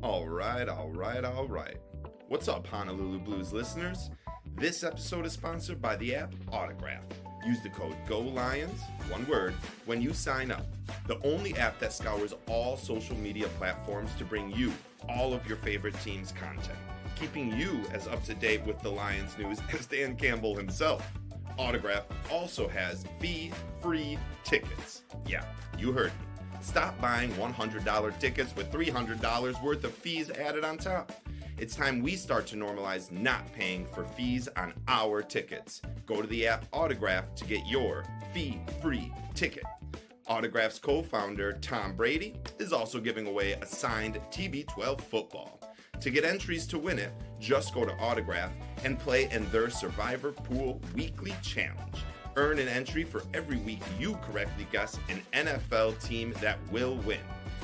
All right. What's up, Honolulu Blues listeners? This episode is sponsored by the app Autograph. Use the code GOLIONS, one word, when you sign up. The only app that scours all social media platforms to bring you all of your favorite team's content, keeping you as up to date with the Lions news as Dan Campbell himself. Autograph also has fee-free tickets. Yeah, you heard me. Stop buying $100 tickets with $300 worth of fees added on top. It's time we start to normalize not paying for fees on our tickets. Go to the app Autograph to get your fee-free ticket. Autograph's co-founder, Tom Brady, is also giving away a signed TB12 football. To get entries to win it, just go to Autograph and play in their Survivor Pool Weekly Challenge. Earn an entry for every week you correctly guess an NFL team that will win.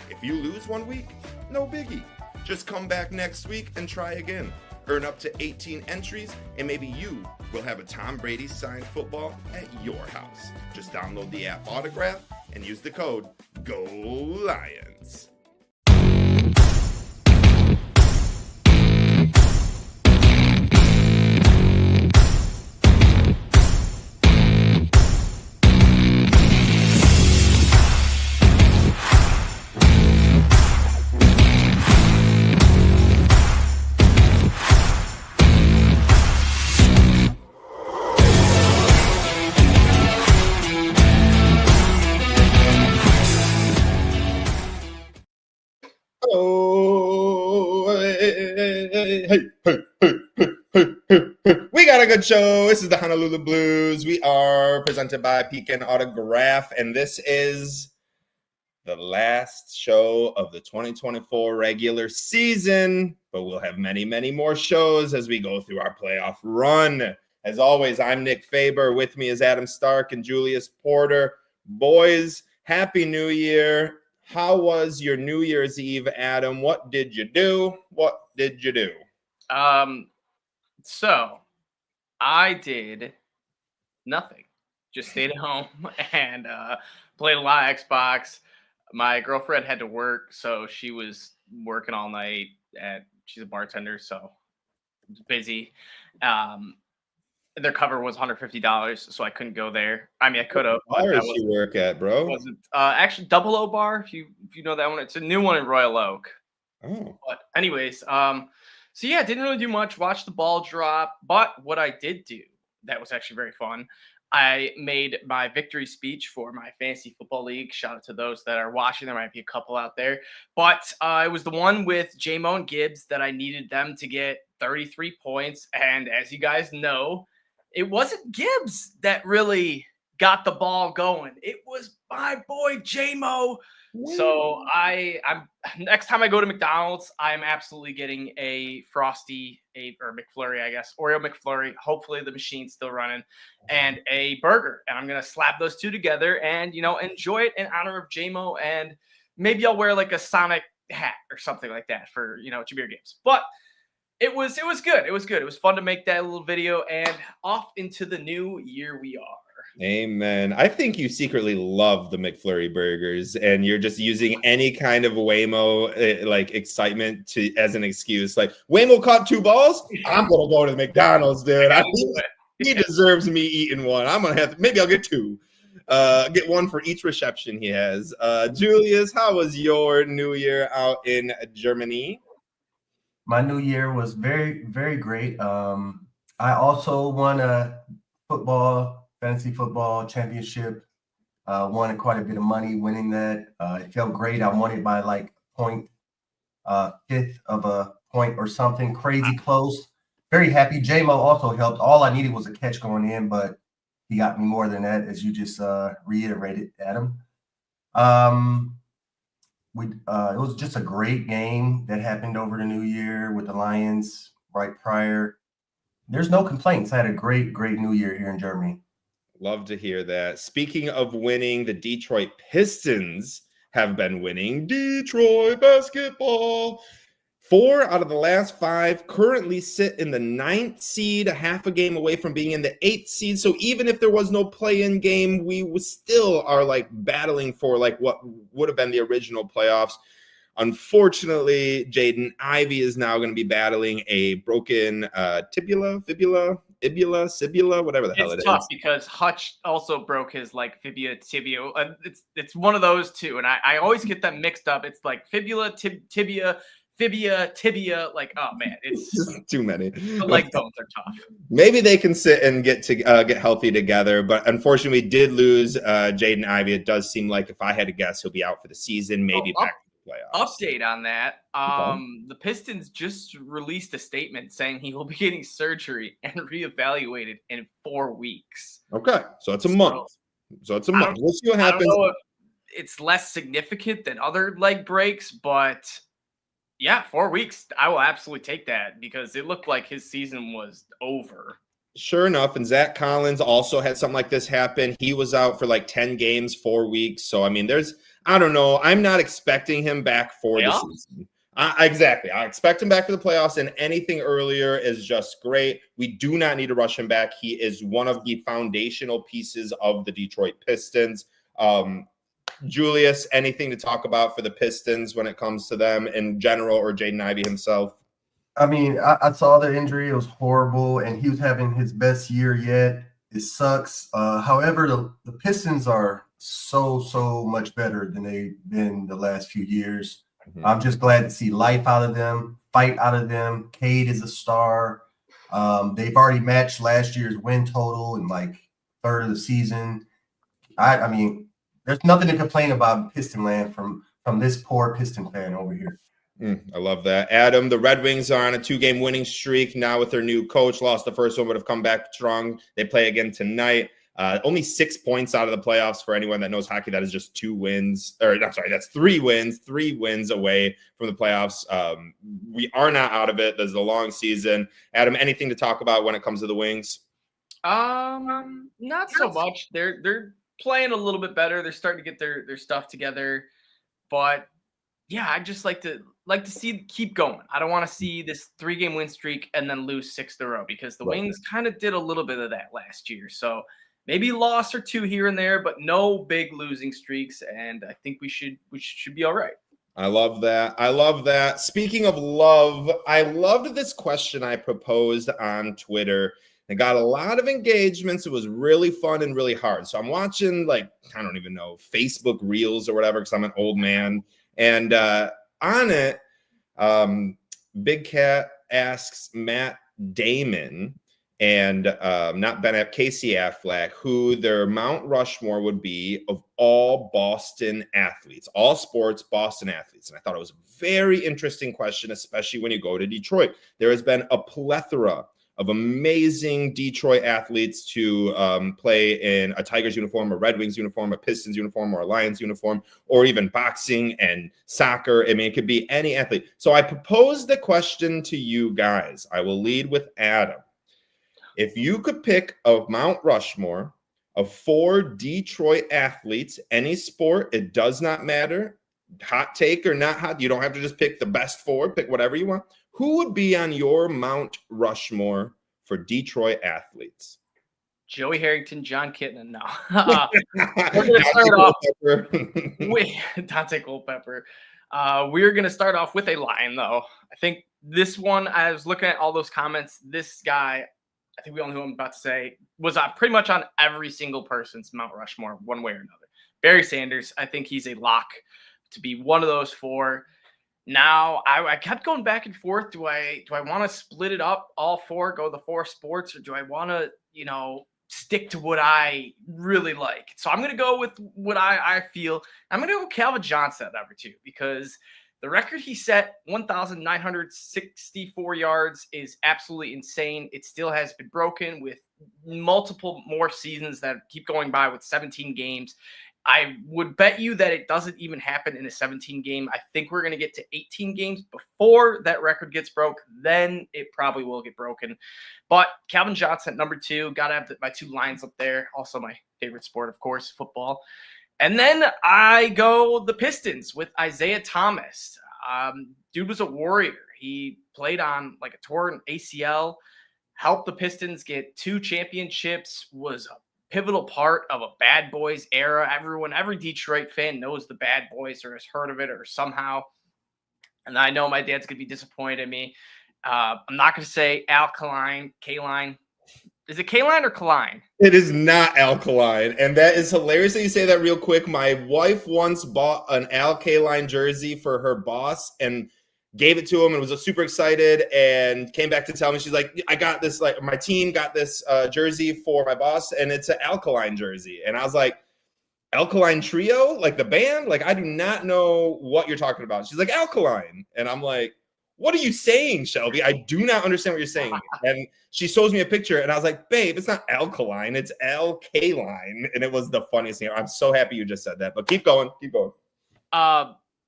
If you lose one week, no biggie. Just come back next week and try again. Earn up to 18 entries, and maybe you will have a Tom Brady signed football at your house. Just download the app Autograph and use the code GOLIONS. We got a good show. This is the Honolulu Blues. We are presented by Pekin Autograph, and this is the last show of the 2024 regular season, but we'll have many, many more shows as we go through our playoff run. As always, I'm Nick Faber. With me is Adam Stark and Julius Porter. Boys, Happy New Year. How was your New Year's Eve, Adam? What did you do? So I did nothing. Just stayed at home and played a lot of Xbox. My girlfriend had to work, so she was working all night. She's a bartender, so it was busy. Their cover was $150, so I couldn't go there. I mean, I could have. What bar does she work at, bro? Wasn't actually Double O Bar. If you know that one, it's a new one in Royal Oak. Oh, but anyways, so yeah, didn't really do much. Watched the ball drop, but what I did do that was actually very fun. I made my victory speech for my fantasy football league. Shout out to those that are watching. There might be a couple out there, but it was the one with J-Mo and Gibbs that I needed them to get 33 points. And as you guys know, it wasn't Gibbs that really got the ball going. It was my boy J-Mo. So I'm next time I go to McDonald's, I'm absolutely getting a Frosty, or McFlurry, I guess, Oreo McFlurry. Hopefully the machine's still running, and a burger. And I'm gonna slap those two together and enjoy it in honor of J-Mo. And maybe I'll wear like a Sonic hat or something like that for Jameer Gibbs. But it was good. It was good. It was fun to make that little video, and off into the new year we are. Amen. I think you secretly love the McFlurry burgers, and you're just using any kind of Waymo like excitement as an excuse. Like, Waymo caught 2 balls. I'm gonna go to the McDonald's, dude. He deserves me eating one. I'm gonna have to. Maybe I'll get 2. Get 1 for each reception he has. Julius, how was your New Year out in Germany? My New Year was very, very great. I also won a fantasy football championship. Won quite a bit of money winning that. It felt great. I won it by like fifth of a point or something, crazy close. Very happy. J-Mo also helped. All I needed was a catch going in, but he got me more than that, as you just reiterated, Adam. It was just a great game that happened over the New Year with the Lions right prior. There's no complaints. I had a great, great New Year here in Germany. Love to hear that. Speaking of winning, the Detroit Pistons have been winning. Detroit basketball. 4 out of the last 5 currently sit in the 9th seed, a half a game away from being in the 8th seed. So even if there was no play-in game, we still are like battling for like what would have been the original playoffs. Unfortunately, Jaden Ivey is now going to be battling a broken fibula, whatever the hell it It's is. tough because Hutch also broke his like fibula tibia. It's one of those two, and I always get them mixed up. It's like fibula tibia, fibia tibia. Like, oh man, it's Just too many. the leg bones are tough. Maybe they can sit and get healthy together, but unfortunately, we did lose Jaden Ivey. It does seem like, if I had to guess, he'll be out for the season, maybe back to the playoffs. Update on that. Okay. The Pistons just released a statement saying he will be getting surgery and reevaluated in 4 weeks. Okay, so it's a month. We'll see what happens. I don't know if it's less significant than other leg breaks, but yeah, 4 weeks. I will absolutely take that because it looked like his season was over. Sure enough, and Zach Collins also had something like this happen. He was out for like 10 games, 4 weeks. So, I mean, I don't know. I'm not expecting him back for the season. Exactly. I expect him back for the playoffs, and anything earlier is just great. We do not need to rush him back. He is one of the foundational pieces of the Detroit Pistons. Julius, anything to talk about for the Pistons when it comes to them in general, or Jaden Ivey himself? I mean, I saw the injury. It was horrible, and he was having his best year yet. It sucks. However, the Pistons are so much better than they've been the last few years. Mm-hmm. I'm just glad to see life out of them, fight out of them. Cade is a star. They've already matched last year's win total in like third of the season. I mean, there's nothing to complain about Piston land from this poor Piston fan over here. I love that. Adam, the Red Wings are on a 2-game winning streak now with their new coach. Lost the first one, but have come back strong. They play again tonight. Only 6 points out of the playoffs. For anyone that knows hockey, that is just 2 wins. Or I'm sorry, that's 3 wins. 3 wins away from the playoffs. We are not out of it. There's a long season. Adam, anything to talk about when it comes to the Wings? Not so much. They're playing a little bit better. They're starting to get their stuff together. But yeah, I just like to keep going. I don't want to see this 3-game win streak and then lose 6 in a row, because the Wings kind of did a little bit of that last year. So maybe loss or 2 here and there, but no big losing streaks. And I think we should be all right. I love that. Speaking of love, I loved this question I proposed on Twitter. It got a lot of engagements. It was really fun and really hard. So I'm watching, like, I don't even know, Facebook Reels or whatever, because I'm an old man. And on it, Big Cat asks Matt Damon and not Ben, Casey Affleck, who their Mount Rushmore would be of all Boston athletes, all sports Boston athletes. And I thought it was a very interesting question, especially when you go to Detroit. There has been a plethora of amazing Detroit athletes to play in a Tigers uniform, a Red Wings uniform, a Pistons uniform, or a Lions uniform, or even boxing and soccer. I mean, it could be any athlete. So I proposed the question to you guys. I will lead with Adam. If you could pick a Mount Rushmore of 4 Detroit athletes, any sport, it does not matter, hot take or not hot, you don't have to just pick the best 4, pick whatever you want. Who would be on your Mount Rushmore for Detroit athletes? Joey Harrington, John Kitna. No. We're going to start off with Dante Culpepper. We're going to start off with a Lion, though. I think this one, I was looking at all those comments. This guy, I think we all know who I'm about to say, was pretty much on every single person's Mount Rushmore, one way or another. Barry Sanders, I think he's a lock to be one of those 4. Now, I kept going back and forth. Do I want to split it up, all 4, go the 4 sports, or do I want to, stick to what I really like? So I'm going to go with what I feel. I'm going to go with Calvin Johnson at number 2, because the record he set, 1,964 yards, is absolutely insane. It still has been broken with multiple more seasons that keep going by with 17 games. I would bet you that it doesn't even happen in a 17 game. I think we're going to get to 18 games before that record gets broke. Then it probably will get broken. But Calvin Johnson at number 2, got to have my 2 Lions up there. Also my favorite sport, of course, football. And then I go the Pistons with Isaiah Thomas. Dude was a warrior. He played on like a torn ACL, helped the Pistons get 2 championships, was a pivotal part of a Bad Boys era. Every Detroit fan knows the Bad Boys or has heard of it or somehow. And I know my dad's going to be disappointed in me. I'm not going to say alkaline, Kaline. Is it Kaline or Kaline? It is not alkaline, and that is hilarious that you say that real quick. My wife once bought an alkaline jersey for her boss and gave it to him and was super excited and came back to tell me, she's like, I got this, like my team got this jersey for my boss and it's an alkaline jersey. And I was like, Alkaline Trio, like the band? Like, I do not know what you're talking about. She's like, alkaline. And I'm like, what are you saying, Shelby? I do not understand what you're saying. And she shows me a picture and I was like, babe, it's not alkaline, it's alkaline. And it was the funniest thing. I'm so happy you just said that, but keep going.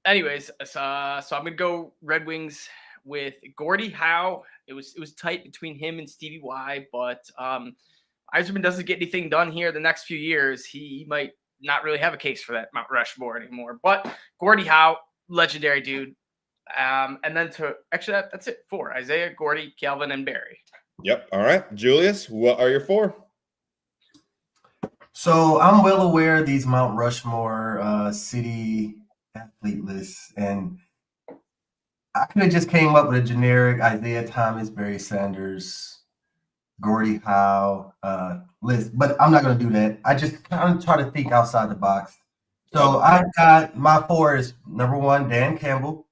Anyways, so I'm gonna go Red Wings with Gordie Howe. It was tight between him and Stevie Y, but Yzerman doesn't get anything done here the next few years. He might not really have a case for that Mount Rushmore anymore. But Gordie Howe, legendary dude. And then that's it. 4: Isaiah, Gordie, Calvin, and Barry. Yep. All right, Julius, what are your 4? So I'm well aware of these Mount Rushmore city athlete lists, and I could have just came up with a generic Isaiah Thomas, Barry Sanders, Gordie Howe list, but I'm not going to do that. I just kind of try to think outside the box. So I got my 4 is number 1, Dan Campbell.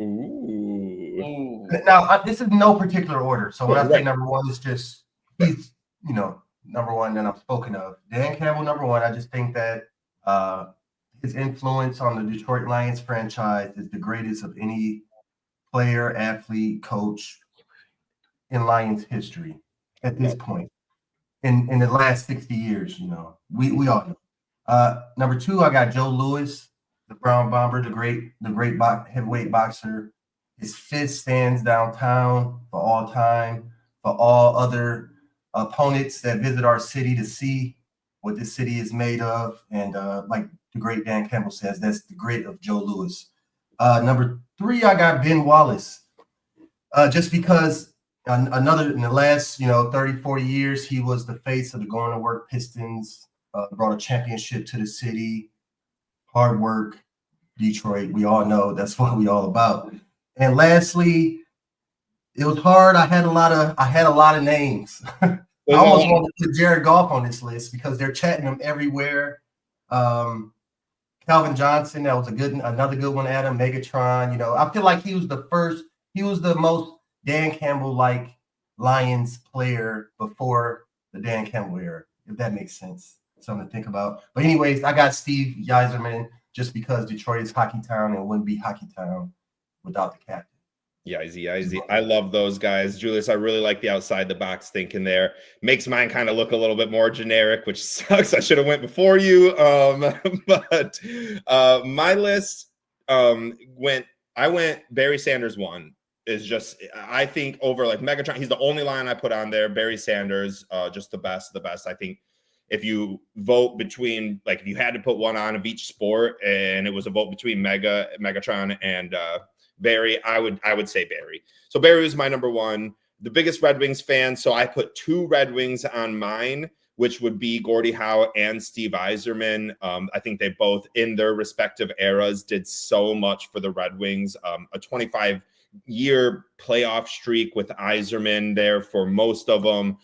Ooh. Now this is no particular order. So when I say number 1, it's just he's number 1 that I'm spoken of. Dan Campbell, number 1. I just think that his influence on the Detroit Lions franchise is the greatest of any player, athlete, coach in Lions history at this point. In the last 60 years, we all know. Number 2, I got Joe Louis, the Brown Bomber, the great heavyweight boxer. His fist stands downtown for all time, for all other opponents that visit our city to see what this city is made of. And like the great Dan Campbell says, that's the grit of Joe Louis. Number 3, I got Ben Wallace. Just because in the last 30, 40 years, he was the face of the Going to Work Pistons, brought a championship to the city. Hard work, Detroit. We all know that's what we all about. And lastly, it was hard. I had a lot of names. I almost wanted to put Jared Goff on this list because they're chatting him everywhere. Calvin Johnson, that was another good one. Adam Megatron. I feel like he was the most Dan Campbell-like Lions player before the Dan Campbell era, if that makes sense. Something to think about. But anyways, I got Steve Yzerman just because Detroit is hockey town and wouldn't be hockey town without the captain. Yzy. I love those guys. Julius, I really like the outside the box thinking there. Makes mine kind of look a little bit more generic, which sucks. I should have went before you. But my list I went Barry Sanders 1. Is just, I think, over like Megatron. He's the only line I put on there. Barry Sanders, just the best of the best. I think if you vote between, like, if you had to put one on of each sport and it was a vote between Megatron and Barry, I would say Barry. So Barry was my number 1. The biggest Red Wings fan, so I put 2 Red Wings on mine, which would be Gordie Howe and Steve Yzerman. I think they both, in their respective eras, did so much for the Red Wings. A 25-year playoff streak with Yzerman there for most of them.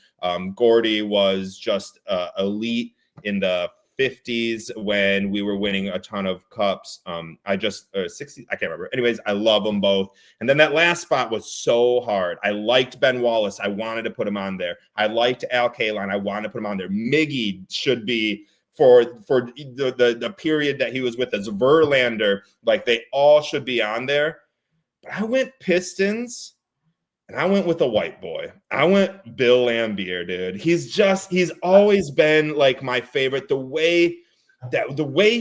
Gordie was just elite in the 50s when we were winning a ton of cups. 60, I can't remember. Anyways, I love them both. And then that last spot was so hard. I liked Ben Wallace. I wanted to put him on there. I liked Al Kaline. I wanted to put him on there. Miggy should be for the period that he was with us. Verlander, like they all should be on there. But I went Pistons, and I went with a white boy. I went Bill Laimbeer, dude. He's always been like my favorite. The way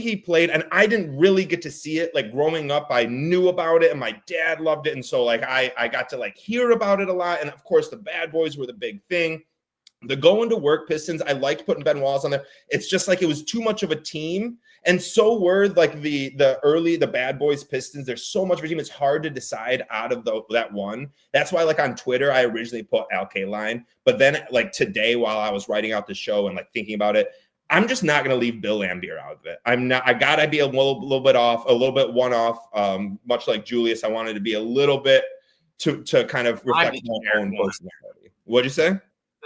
he played, and I didn't really get to see it. Like growing up, I knew about it, and my dad loved it, and so like I got to like hear about it a lot. And of course, the Bad Boys were the big thing. The Going to Work Pistons, I liked putting Ben Wallace on there. It's just like it was too much of a team. And so were like the Bad Boys Pistons. There's so much of a team. It's hard to decide out of that one. That's why like on Twitter, I originally put Al Kaline. But then like today while I was writing out the show and like thinking about it, I'm just not going to leave Bill Laimbeer out of it. I got to be a little bit off, a little bit one off. Much like Julius, I wanted to be a little bit to kind of reflect my own personality. What'd you say?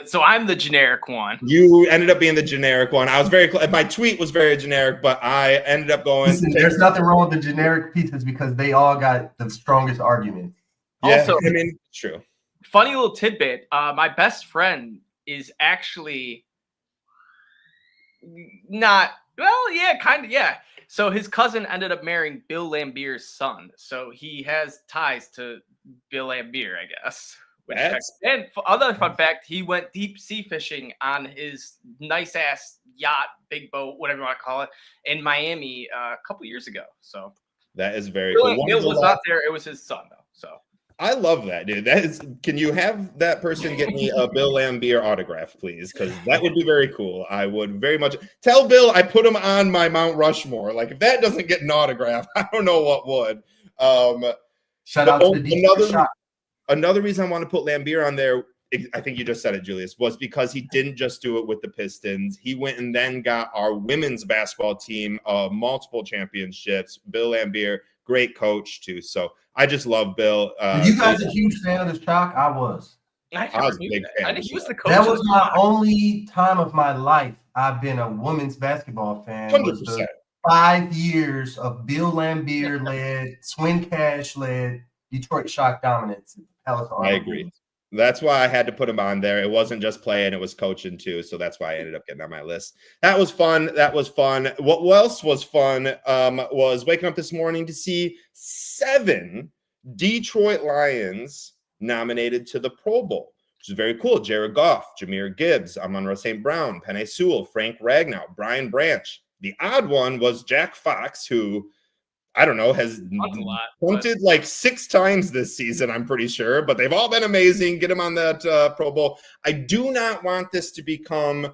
So I'm the generic one. You ended up being the generic one. I was my tweet was very generic, but I ended up going. Listen, there's nothing wrong with the generic pieces because they all got the strongest arguments. Yeah, also, I mean, it's true. Funny little tidbit. My best friend is actually not, well, yeah, kind of, yeah. So his cousin ended up marrying Bill Laimbeer's son. So he has ties to Bill Laimbeer, I guess. And other fun fact, he went deep sea fishing on his nice ass yacht, big boat, whatever you want to call it, in Miami a couple years ago. So that is very cool. Bill was not there; it was his son, though. So I love that, dude. That is. Can you have that person get me a Bill Laimbeer autograph, please? Because that would be very cool. I would very much tell Bill I put him on my Mount Rushmore. Like if that doesn't get an autograph, I don't know what would. Shout out to the Another reason I want to put Laimbeer on there, I think you just said it, Julius, was because he didn't just do it with the Pistons. He went and then got our women's basketball team multiple championships. Bill Laimbeer, great coach too. So I just love Bill. Are you guys a huge fan of the Shock? I was. I was a big fan. I think he was the coach. That was my only time of my life I've been a women's basketball fan. 100%. 5 years of Bill Laimbeer led, Swin Cash led Detroit Shock dominance. I agree. That's why I had to put him on there. It wasn't just playing, it was coaching too. So that's why I ended up getting on my list. That was fun. What else was fun was waking up this morning to see 7 Detroit Lions nominated to the Pro Bowl, which is very cool. Jared Goff, Jahmyr Gibbs, Amon-Ra St. Brown, Penei Sewell, Frank Ragnow, Brian Branch. The odd one was Jack Fox, who I don't know, has punted like 6 times this season, I'm pretty sure, but they've all been amazing. Get him on that Pro Bowl. I do not want this to become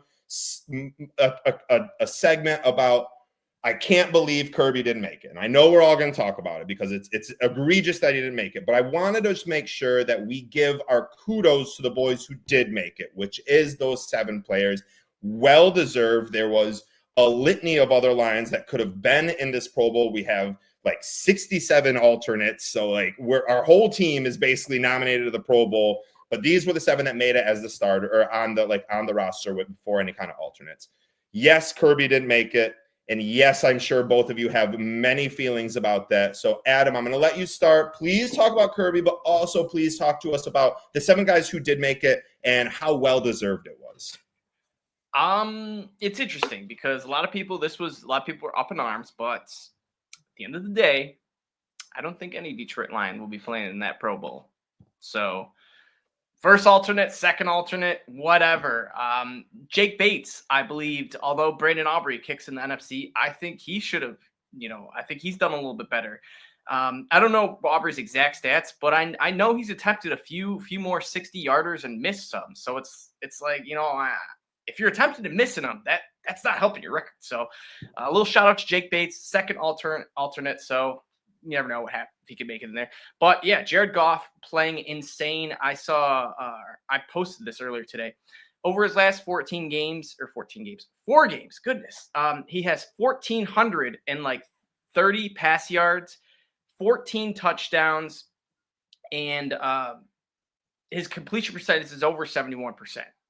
a segment about I can't believe Kirby didn't make it. And I know we're all going to talk about it because it's egregious that he didn't make it, but I wanted to just make sure that we give our kudos to the boys who did make it, which is those 7 players. Well deserved. There was a litany of other Lions that could have been in this Pro Bowl. We have like 67 alternates. So like our whole team is basically nominated to the Pro Bowl, but these were the 7 that made it as the starter or on the roster before any kind of alternates. Yes, Kirby didn't make it. And yes, I'm sure both of you have many feelings about that. So Adam, I'm going to let you start. Please talk about Kirby, but also please talk to us about the 7 guys who did make it and how well deserved it was. It's interesting because a lot of people were up in arms, but at the end of the day, I don't think any Detroit Lion will be playing in that Pro Bowl. So first alternate, second alternate, whatever. Jake Bates, I believed, although Brandon Aubrey kicks in the NFC, I think he should have, I think he's done a little bit better. I don't know Aubrey's exact stats, but I know he's attempted a few more 60-yarders and missed some. So it's like, if you're attempting to missing them, that's not helping your record. So a little shout out to Jake Bates, second alternate. So you never know what happens if he can make it in there. But yeah, Jared Goff playing insane. I saw, I posted this earlier today. Over his last 4 games, goodness. He has 1,430 pass yards, 14 touchdowns, and his completion percentage is over 71%,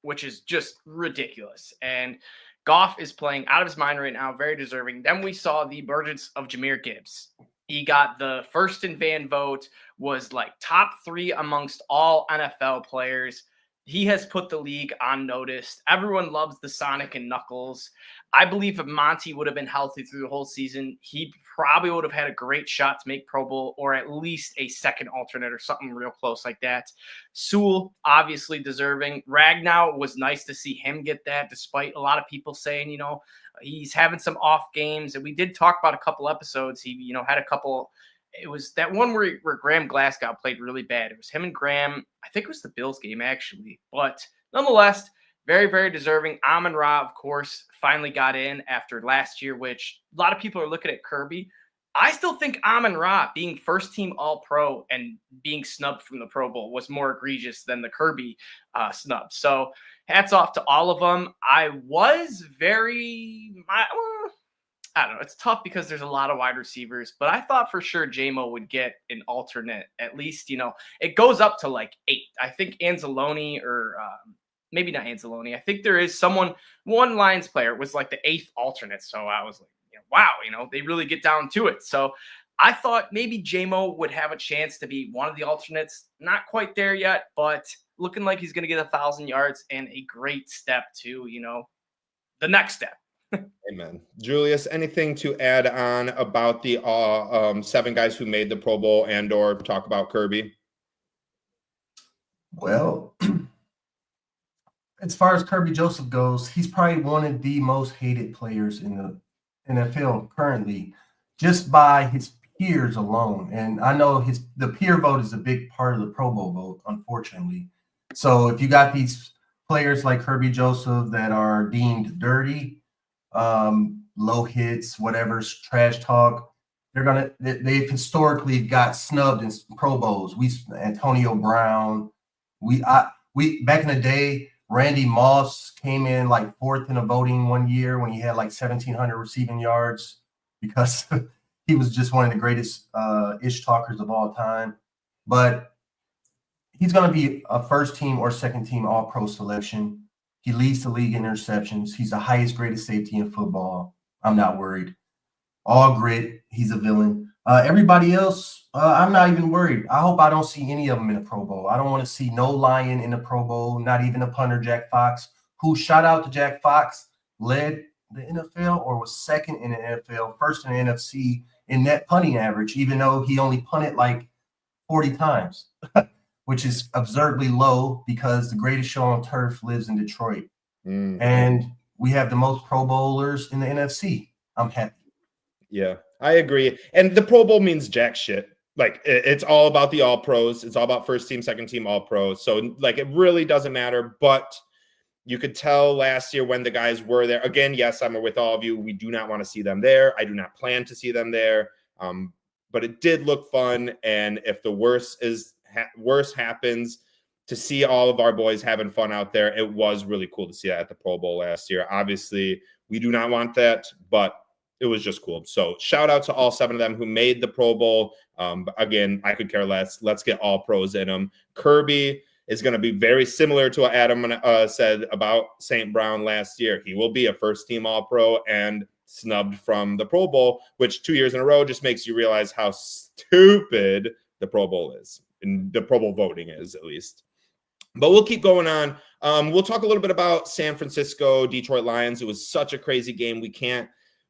which is just ridiculous. And Goff is playing out of his mind right now, very deserving. Then we saw the emergence of Jahmyr Gibbs. He got the first in Van vote, was like top 3 amongst all NFL players. He has put the league on notice. Everyone loves the Sonic and Knuckles. I believe if Monty would have been healthy through the whole season, he probably would have had a great shot to make Pro Bowl or at least a second alternate or something real close like that. Sewell, obviously deserving. Ragnow, was nice to see him get that, despite a lot of people saying, he's having some off games. And we did talk about a couple episodes. He, had a couple. It was that one where Graham Glasgow played really bad. It was him and Graham. I think it was the Bills game, actually. But nonetheless, very, very deserving. Amon-Ra, of course, finally got in after last year, which a lot of people are looking at Kirby. I still think Amon-Ra being first team All-Pro and being snubbed from the Pro Bowl was more egregious than the Kirby snub. So hats off to all of them. I was I don't know. It's tough because there's a lot of wide receivers, but I thought for sure JMO would get an alternate. At least, it goes up to like 8. I think Anzalone or maybe not Anzalone. I think there is one Lions player was like the 8th alternate. So I was like, wow, they really get down to it. So I thought maybe JMO would have a chance to be one of the alternates. Not quite there yet, but looking like he's going to get 1,000 yards and a great step to, the next step. Amen. Julius, anything to add on about the 7 guys who made the Pro Bowl and or talk about Kirby? Well, as far as Kirby Joseph goes, he's probably one of the most hated players in the NFL currently, just by his peers alone. And I know the peer vote is a big part of the Pro Bowl vote, unfortunately. So if you got these players like Kirby Joseph that are deemed dirty, low hits, whatever's trash talk, they've historically got snubbed in Pro Bowls. Antonio Brown, we back in the day, Randy Moss came in like 4th in the voting one year when he had like 1,700 receiving yards because he was just one of the greatest ish talkers of all time. But he's going to be a first team or second team All-Pro selection. He leads the league in interceptions. He's the highest graded safety in football. I'm not worried. All grit. He's a villain. Everybody else, I'm not even worried. I hope I don't see any of them in the Pro Bowl. I don't want to see no Lion in the Pro Bowl, not even a punter, Jack Fox, who, shout out to Jack Fox, led the NFL or was second in the NFL, first in the NFC in net punting average, even though he only punted like 40 times, which is absurdly low because the greatest show on turf lives in Detroit. And we have the most Pro Bowlers in the NFC. I'm happy. Yeah, I agree. And the Pro Bowl means jack shit. Like, it's all about the All Pros. It's all about first team, second team, All Pros. So, like, it really doesn't matter. But you could tell last year when the guys were there. Again, yes, I'm with all of you. We do not want to see them there. I do not plan to see them there. But it did look fun. And if the worst happens, to see all of our boys having fun out there, it was really cool to see that at the Pro Bowl last year. Obviously, we do not want that, but it was just cool. So shout out to all 7 of them who made the Pro Bowl. Again, I could care less. Let's get all pros in them. Kirby is going to be very similar to what Adam said about St. Brown last year. He will be a first-team All-Pro and snubbed from the Pro Bowl, which 2 years in a row just makes you realize how stupid the Pro Bowl is, and the Pro Bowl voting is, at least. But we'll keep going on. We'll talk a little bit about San Francisco, Detroit Lions. It was such a crazy game. We can't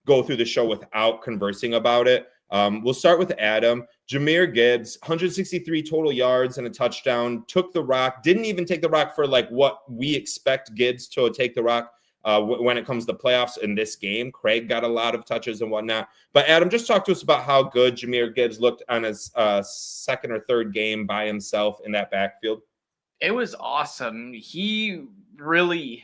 go through the show without conversing about it. We'll start with Adam. Jahmyr Gibbs, 163 total yards and a touchdown, took the rock, didn't even take the rock for like what we expect Gibbs to take the rock when it comes to playoffs in this game. Craig got a lot of touches and whatnot. But Adam, just talk to us about how good Jahmyr Gibbs looked on his second or third game by himself in that backfield. It was awesome. He really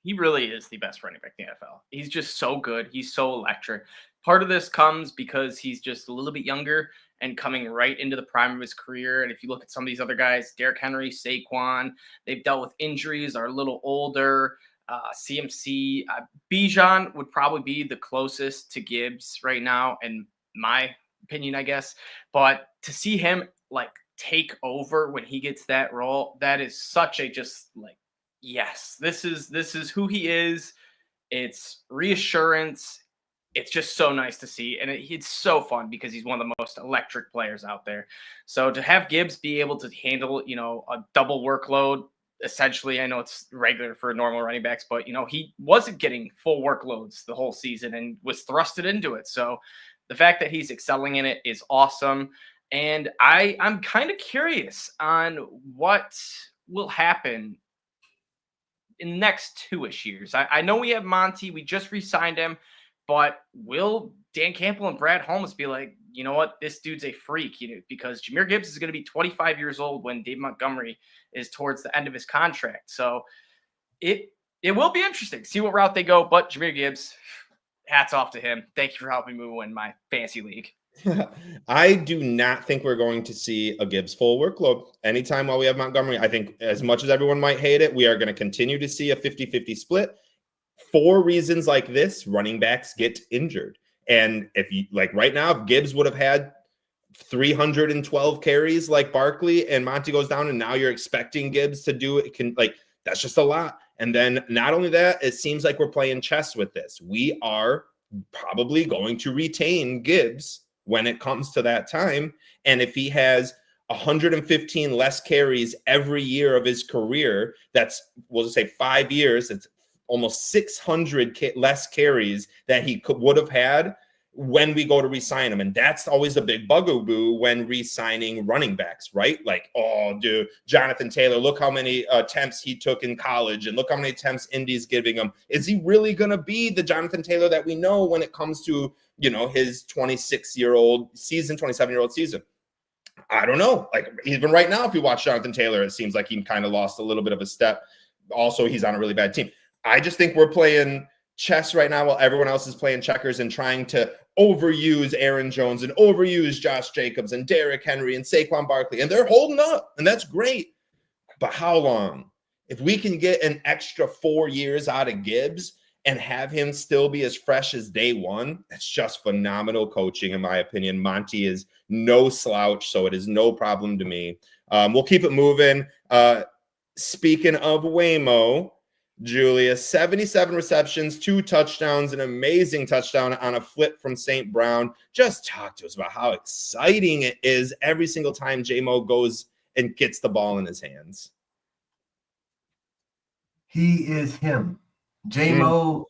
is the best running back in the NFL. He's just so good. He's so electric. Part of this comes because he's just a little bit younger and coming right into the prime of his career. And if you look at some of these other guys, Derrick Henry, Saquon, they've dealt with injuries, are a little older. CMC, Bijan would probably be the closest to Gibbs right now, in my opinion, I guess. But to see him like take over when he gets that role, that is such a just like, yes, this is who he is. It's reassurance. It's just so nice to see. And it's so fun because he's one of the most electric players out there. So to have Gibbs be able to handle, a double workload, essentially, I know it's regular for normal running backs, but, he wasn't getting full workloads the whole season and was thrusted into it. So the fact that he's excelling in it is awesome. And I'm kind of curious on what will happen in the next 2-ish years. I know we have Monty. We just re-signed him. But will Dan Campbell and Brad Holmes be like, you know what, this dude's a freak, because Jahmyr Gibbs is going to be 25 years old when Dave Montgomery is towards the end of his contract. So it will be interesting. See what route they go. But Jahmyr Gibbs, hats off to him. Thank you for helping me win my fantasy league. I do not think we're going to see a Gibbs full workload anytime while we have Montgomery. I think as much as everyone might hate it, we are going to continue to see a 50-50 split. For reasons like this, running backs get injured. And if you like right now, if Gibbs would have had 312 carries like Barkley and Monty goes down, and now you're expecting Gibbs to do it, that's just a lot. And then not only that, it seems like we're playing chess with this. We are probably going to retain Gibbs when it comes to that time. And if he has 115 less carries every year of his career, we'll just say 5 years, it's almost 600 less carries that he would have had when we go to re-sign him. And that's always a big bugaboo when re-signing running backs, right? Like, oh, dude, Jonathan Taylor, look how many attempts he took in college and look how many attempts Indy's giving him. Is he really going to be the Jonathan Taylor that we know when it comes to, his 26-year-old season, 27-year-old season? I don't know. Like, even right now, if you watch Jonathan Taylor, it seems like he kind of lost a little bit of a step. Also, he's on a really bad team. I just think we're playing chess right now while everyone else is playing checkers and trying to overuse Aaron Jones and overuse Josh Jacobs and Derrick Henry and Saquon Barkley. And they're holding up, and that's great. But how long? If we can get an extra 4 years out of Gibbs and have him still be as fresh as day one, that's just phenomenal coaching, in my opinion. Monty is no slouch, so it is no problem to me. We'll keep it moving. Speaking of Waymo, Julia, 77 receptions, 2 touchdowns, an amazing touchdown on a flip from St. Brown. Just talk to us about how exciting it is every single time J-Mo goes and gets the ball in his hands. He is him. J-Mo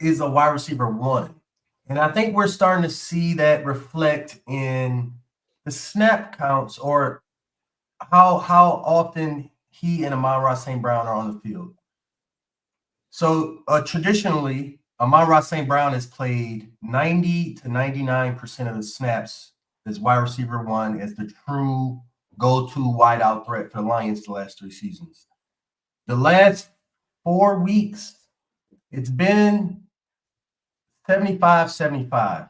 is a wide receiver 1. And I think we're starting to see that reflect in the snap counts or how often he and Amon-Ra St. Brown are on the field. So traditionally, Amon-Ra St. Brown has played 90 to 99% of the snaps as wide receiver 1 as the true go-to wideout threat for the Lions the last 3 seasons. The last 4 weeks, it's been 75-75,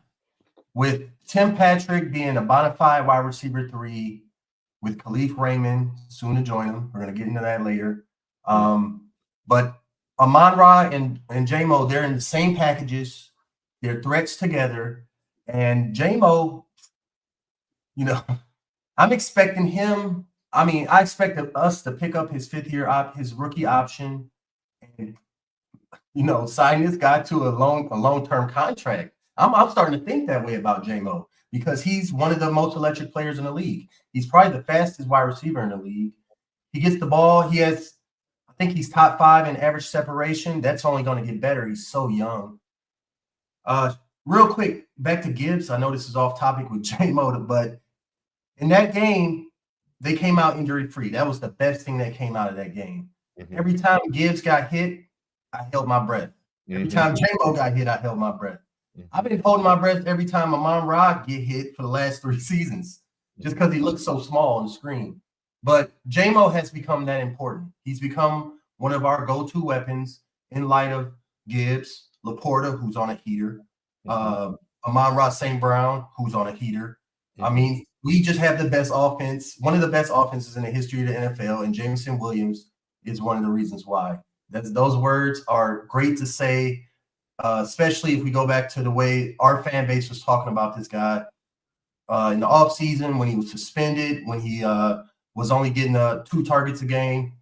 with Tim Patrick being a bona fide wide receiver 3, with Khalif Raymond soon to join him. We're going to get into that later. But Amon-Ra and J-Mo, they're in the same packages. They're threats together. And J-Mo, I'm expecting him. I mean, I expected us to pick up his 5th-year his rookie option and, sign this guy to a long-term contract. I'm starting to think that way about J-Mo because he's one of the most electric players in the league. He's probably the fastest wide receiver in the league. He gets the ball. I think he's top 5 in average separation. That's only going to get better. He's so young. Real quick, back to Gibbs. I know this is off topic with J-Mo, but in that game, they came out injury-free. That was the best thing that came out of that game. Mm-hmm. Every time Gibbs got hit, I held my breath. Every time J-Mo got hit, I held my breath. I've been holding my breath every time Amon-Ra get hit for the last 3 seasons, just because he looks so small on the screen. But J-Mo has become that important. He's become one of our go-to weapons in light of Gibbs, Laporta, who's on a heater, Amon-Ra St. Brown, who's on a heater. I mean, we just have the best offense, one of the best offenses in the history of the NFL, and Jameson Williams is one of the reasons why. Those words are great to say, especially if we go back to the way our fan base was talking about this guy in the offseason when he was suspended, when he was only getting 2 targets a game.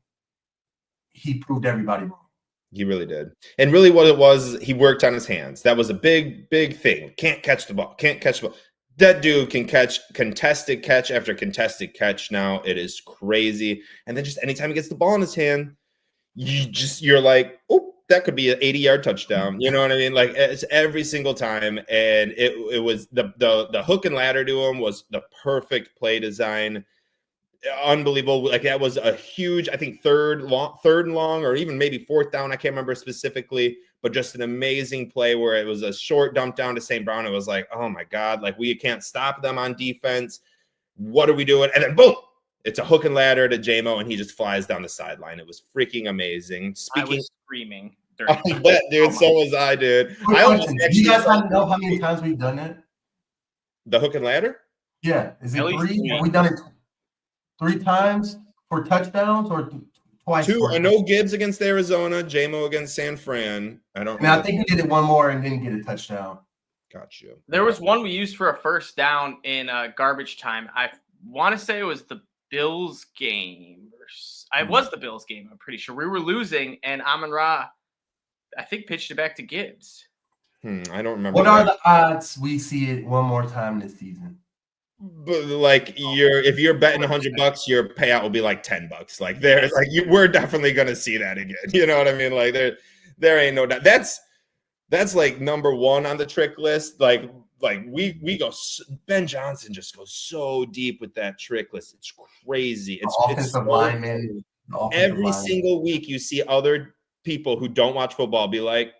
He proved everybody wrong. He really did. And really what it was, he worked on his hands. That was a big, big thing. Can't catch the ball. That dude can catch contested catch after contested catch now. It is crazy. And then just anytime he gets the ball in his hand, you're like, oh, that could be an 80-yard touchdown. You know what I mean? Like, it's every single time. And it was the hook and ladder to him was the perfect play design. Unbelievable. Like, that was a huge, I think, third and long, or even maybe 4th down. I can't remember specifically, but just an amazing play where it was a short dump down to St. Brown. It was like, oh my God, like, we can't stop them on defense. What are we doing? And then boom, it's a hook and ladder to J-Mo, and he just flies down the sideline. It was freaking amazing. I was screaming. I bet, dude. So was I, dude. Do you guys know how many times we've done that? The hook and ladder? Yeah, is it At least 3? three. Have we done it 3 times for touchdowns or twice? 2. For I know Gibbs against Arizona, J-Mo against San Fran. I don't know. I think we did it one more and didn't get a touchdown. Got you. There was one we used for a first down in garbage time. I want to say it was the Bills game. It was the Bills game, I'm pretty sure. We were losing, and Amon-Ra, I think, pitched it back to Gibbs. I don't remember. What are the odds we see it one more time this season? But like if you're betting $100, your payout will be like $10. Like there's like we're definitely gonna see that again. You know what I mean? Like there ain't no doubt. That's like number one on the trick list. Like we go. Ben Johnson just goes so deep with that trick list. It's crazy. It's offensive lineman. Every single week you see other people who don't watch football be like,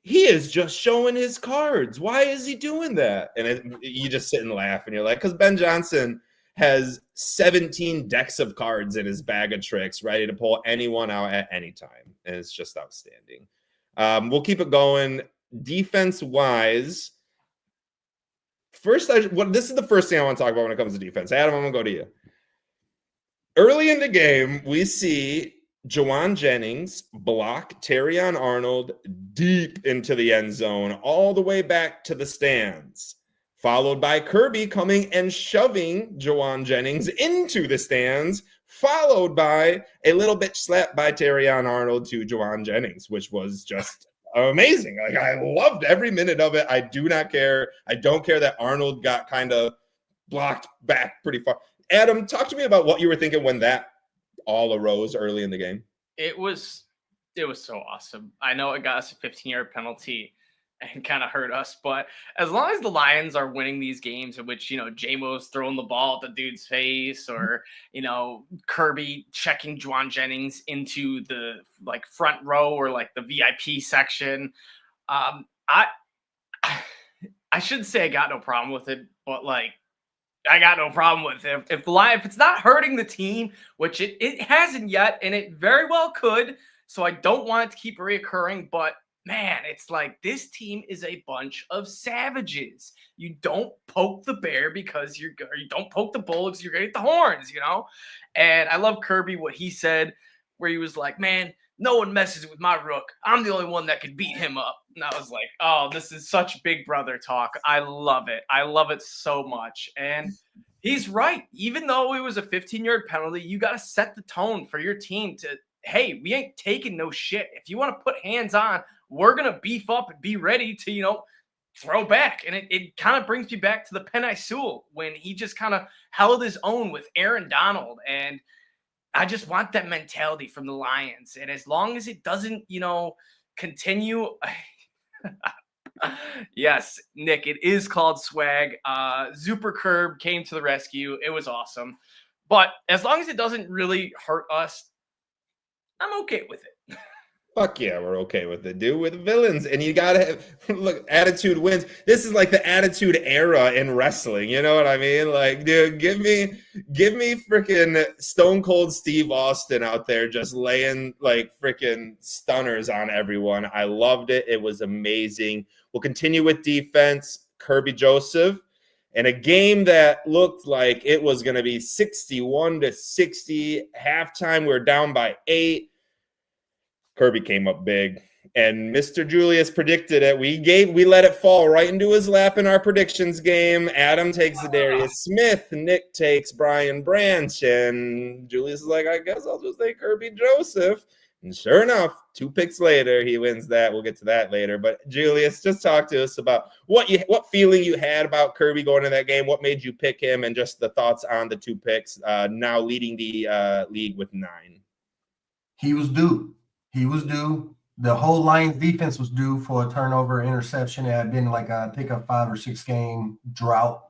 he is just showing his cards. Why is he doing that? And you just sit and laugh, and you're like, because Ben Johnson has 17 decks of cards in his bag of tricks, ready to pull anyone out at any time, and it's just outstanding. We'll keep it going. Defense-wise, first, this is the first thing I want to talk about when it comes to defense. Adam, I'm going to go to you. Early in the game, we see Juwan Jennings block Terrion Arnold deep into the end zone, all the way back to the stands, followed by Kirby coming and shoving Juwan Jennings into the stands, followed by a little bitch slap by Terrion Arnold to Juwan Jennings, which was just amazing. Like, I loved every minute of it. I do not care. I don't care that Arnold got kind of blocked back pretty far. Adam, talk to me about what you were thinking when that all arose early in the game. It was so awesome. I know it got us a 15-yard penalty and kind of hurt us, but as long as the Lions are winning these games in which, J-Mo's throwing the ball at the dude's face, or, Kirby checking Juwan Jennings into the front row or the VIP section. I shouldn't say I got no problem with it, but I got no problem with it. If it's not hurting the team, which it hasn't yet, and it very well could, so I don't want it to keep reoccurring, but man, it's like this team is a bunch of savages. You don't poke the bear because you don't poke the bull because you're going to get the horns, And I love Kirby, what he said, where he was like, man, no one messes with my rook. I'm the only one that can beat him up. And I was like, oh, this is such big brother talk. I love it. I love it so much. And he's right. Even though it was a 15-yard penalty, you got to set the tone for your team to, hey, we ain't taking no shit. If you want to put hands on, we're going to beef up and be ready to, throw back. And it kind of brings me back to the Penei Sewell when he just kind of held his own with Aaron Donald. And I just want that mentality from the Lions. And as long as it doesn't, continue. Yes, Nick, it is called swag. Super Curb came to the rescue. It was awesome. But as long as it doesn't really hurt us, I'm okay with it. Fuck yeah, we're okay with it, dude. With villains, and you gotta have, look, attitude wins. This is like the attitude era in wrestling. You know what I mean? Like, dude, give me freaking Stone Cold Steve Austin out there just laying like freaking stunners on everyone. I loved it. It was amazing. We'll continue with defense. Kirby Joseph, in a game that looked like it was going to be 61-60 halftime. We're down by 8. Kirby came up big, and Mr. Julius predicted it. We let it fall right into his lap in our predictions game. Adam takes Darius Smith, Nick takes Brian Branch, and Julius is like, I guess I'll just take Kirby Joseph. And sure enough, 2 picks later, he wins that. We'll get to that later. But Julius, just talk to us about what feeling you had about Kirby going into that game, what made you pick him, and just the thoughts on the 2 picks, now leading the league with 9. He was due. The whole Lions defense was due for a turnover interception. It had been like I think a 5 or 6 game drought.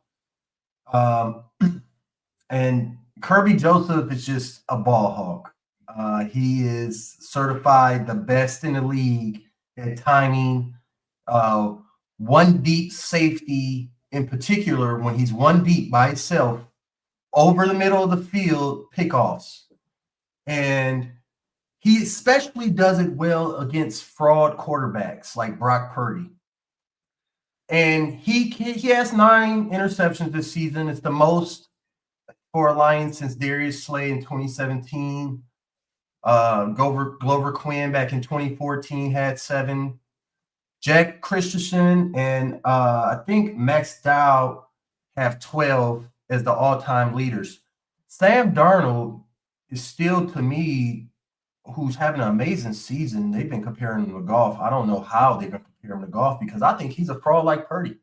And Kirby Joseph is just a ball hawk. He is certified the best in the league at timing. One deep safety in particular, when he's one deep by himself over the middle of the field, pickoffs. And he especially does it well against fraud quarterbacks like Brock Purdy. And he has 9 interceptions this season. It's the most for a Lion since Darius Slay in 2017. Glover Quinn back in 2014 had 7. Jack Christensen and I think Max Dow have 12 as the all-time leaders. Sam Darnold is still, to me, who's having an amazing season. They've been comparing him to golf. I don't know how they've been comparing him to golf because I think he's a fraud like Purdy.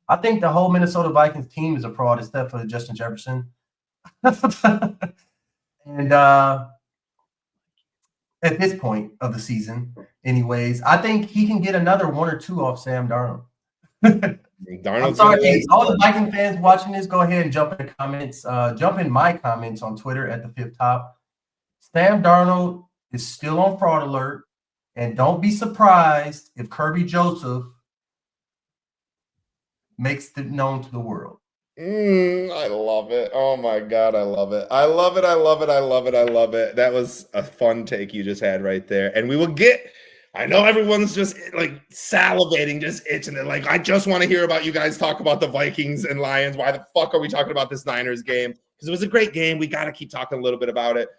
I think the whole Minnesota Vikings team is a fraud except for Justin Jefferson. And at this point of the season, anyways, I think he can get another 1 or 2 off Sam Darnold. I'm sorry, all the Viking fans watching this, go ahead and jump in the comments. Jump in my comments on Twitter at the Fifth Top. Sam Darnold is still on fraud alert, and don't be surprised if Kirby Joseph makes it known to the world. I love it. Oh my God, I love it. I love it. I love it. I love it. I love it. That was a fun take you just had right there. And we will get, I know everyone's just like salivating, just itching. They're like, I just want to hear about you guys talk about the Vikings and Lions. Why the fuck are we talking about this Niners game? Because it was a great game. We got to keep talking a little bit about it.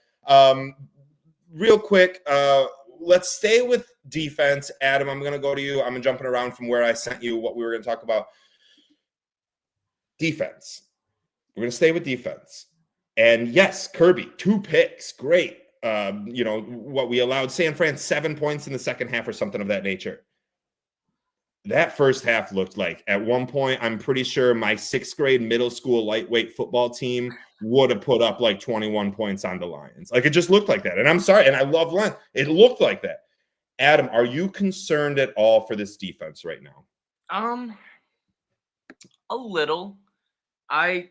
Real quick, let's stay with defense. Adam, I'm going to go to you. I'm jumping around from where I sent you what we were going to talk about. Defense. We're going to stay with defense. And yes, Kirby, 2 picks. Great. What we allowed San Fran 7 points in the second half or something of that nature. That first half looked like, at one point, I'm pretty sure my 6th grade middle school lightweight football team would have put up like 21 points on the Lions. Like, it just looked like that. And I'm sorry. And I love Lions. It looked like that. Adam, are you concerned at all for this defense right now? A little. I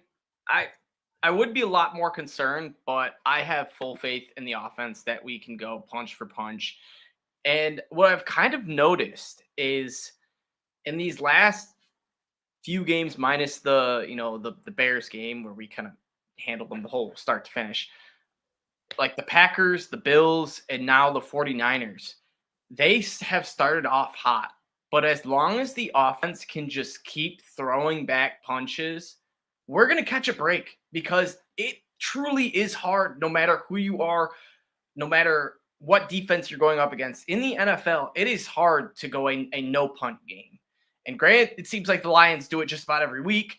would be a lot more concerned, but I have full faith in the offense that we can go punch for punch. And what I've kind of noticed is in these last few games, minus the Bears game where we kind of handled them the whole start to finish, like the Packers, the Bills, and now the 49ers, they have started off hot. But as long as the offense can just keep throwing back punches, we're going to catch a break because it truly is hard no matter who you are, no matter what defense you're going up against. In the NFL, it is hard to go a no-punt game. And granted, it seems like the Lions do it just about every week,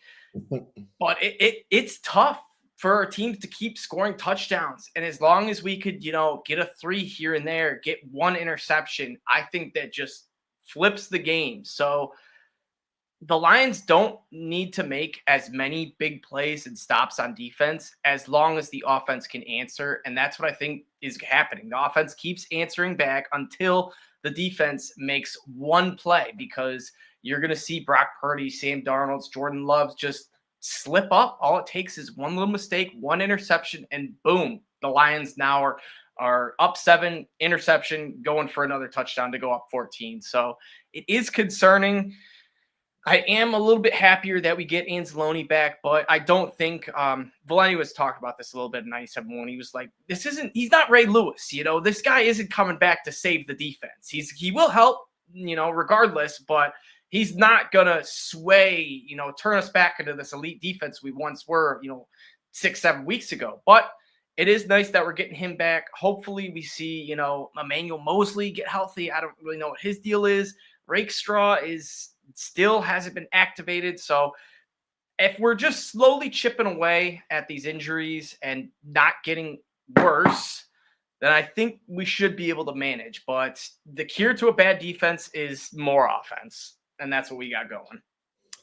but it's tough for our teams to keep scoring touchdowns. And as long as we could, get a 3 here and there, get 1 interception, I think that just flips the game. So the Lions don't need to make as many big plays and stops on defense as long as the offense can answer. And that's what I think is happening. The offense keeps answering back until the defense makes 1 play, because you're going to see Brock Purdy, Sam Darnold, Jordan Love just slip up. All it takes is 1 little mistake, 1 interception, and boom, the Lions now are up 7, interception, going for another touchdown to go up 14. So it is concerning. I am a little bit happier that we get Anzalone back, but I don't think Valenti was talking about this a little bit in 97 when he was like, he's not Ray Lewis. This guy isn't coming back to save the defense. He will help, regardless, but he's not going to sway, turn us back into this elite defense we once were, 6-7 weeks ago. But it is nice that we're getting him back. Hopefully we see, Emmanuel Mosley get healthy. I don't really know what his deal is. Rakestraw still hasn't been activated. So if we're just slowly chipping away at these injuries and not getting worse, then I think we should be able to manage. But the cure to a bad defense is more offense. And that's what we got going.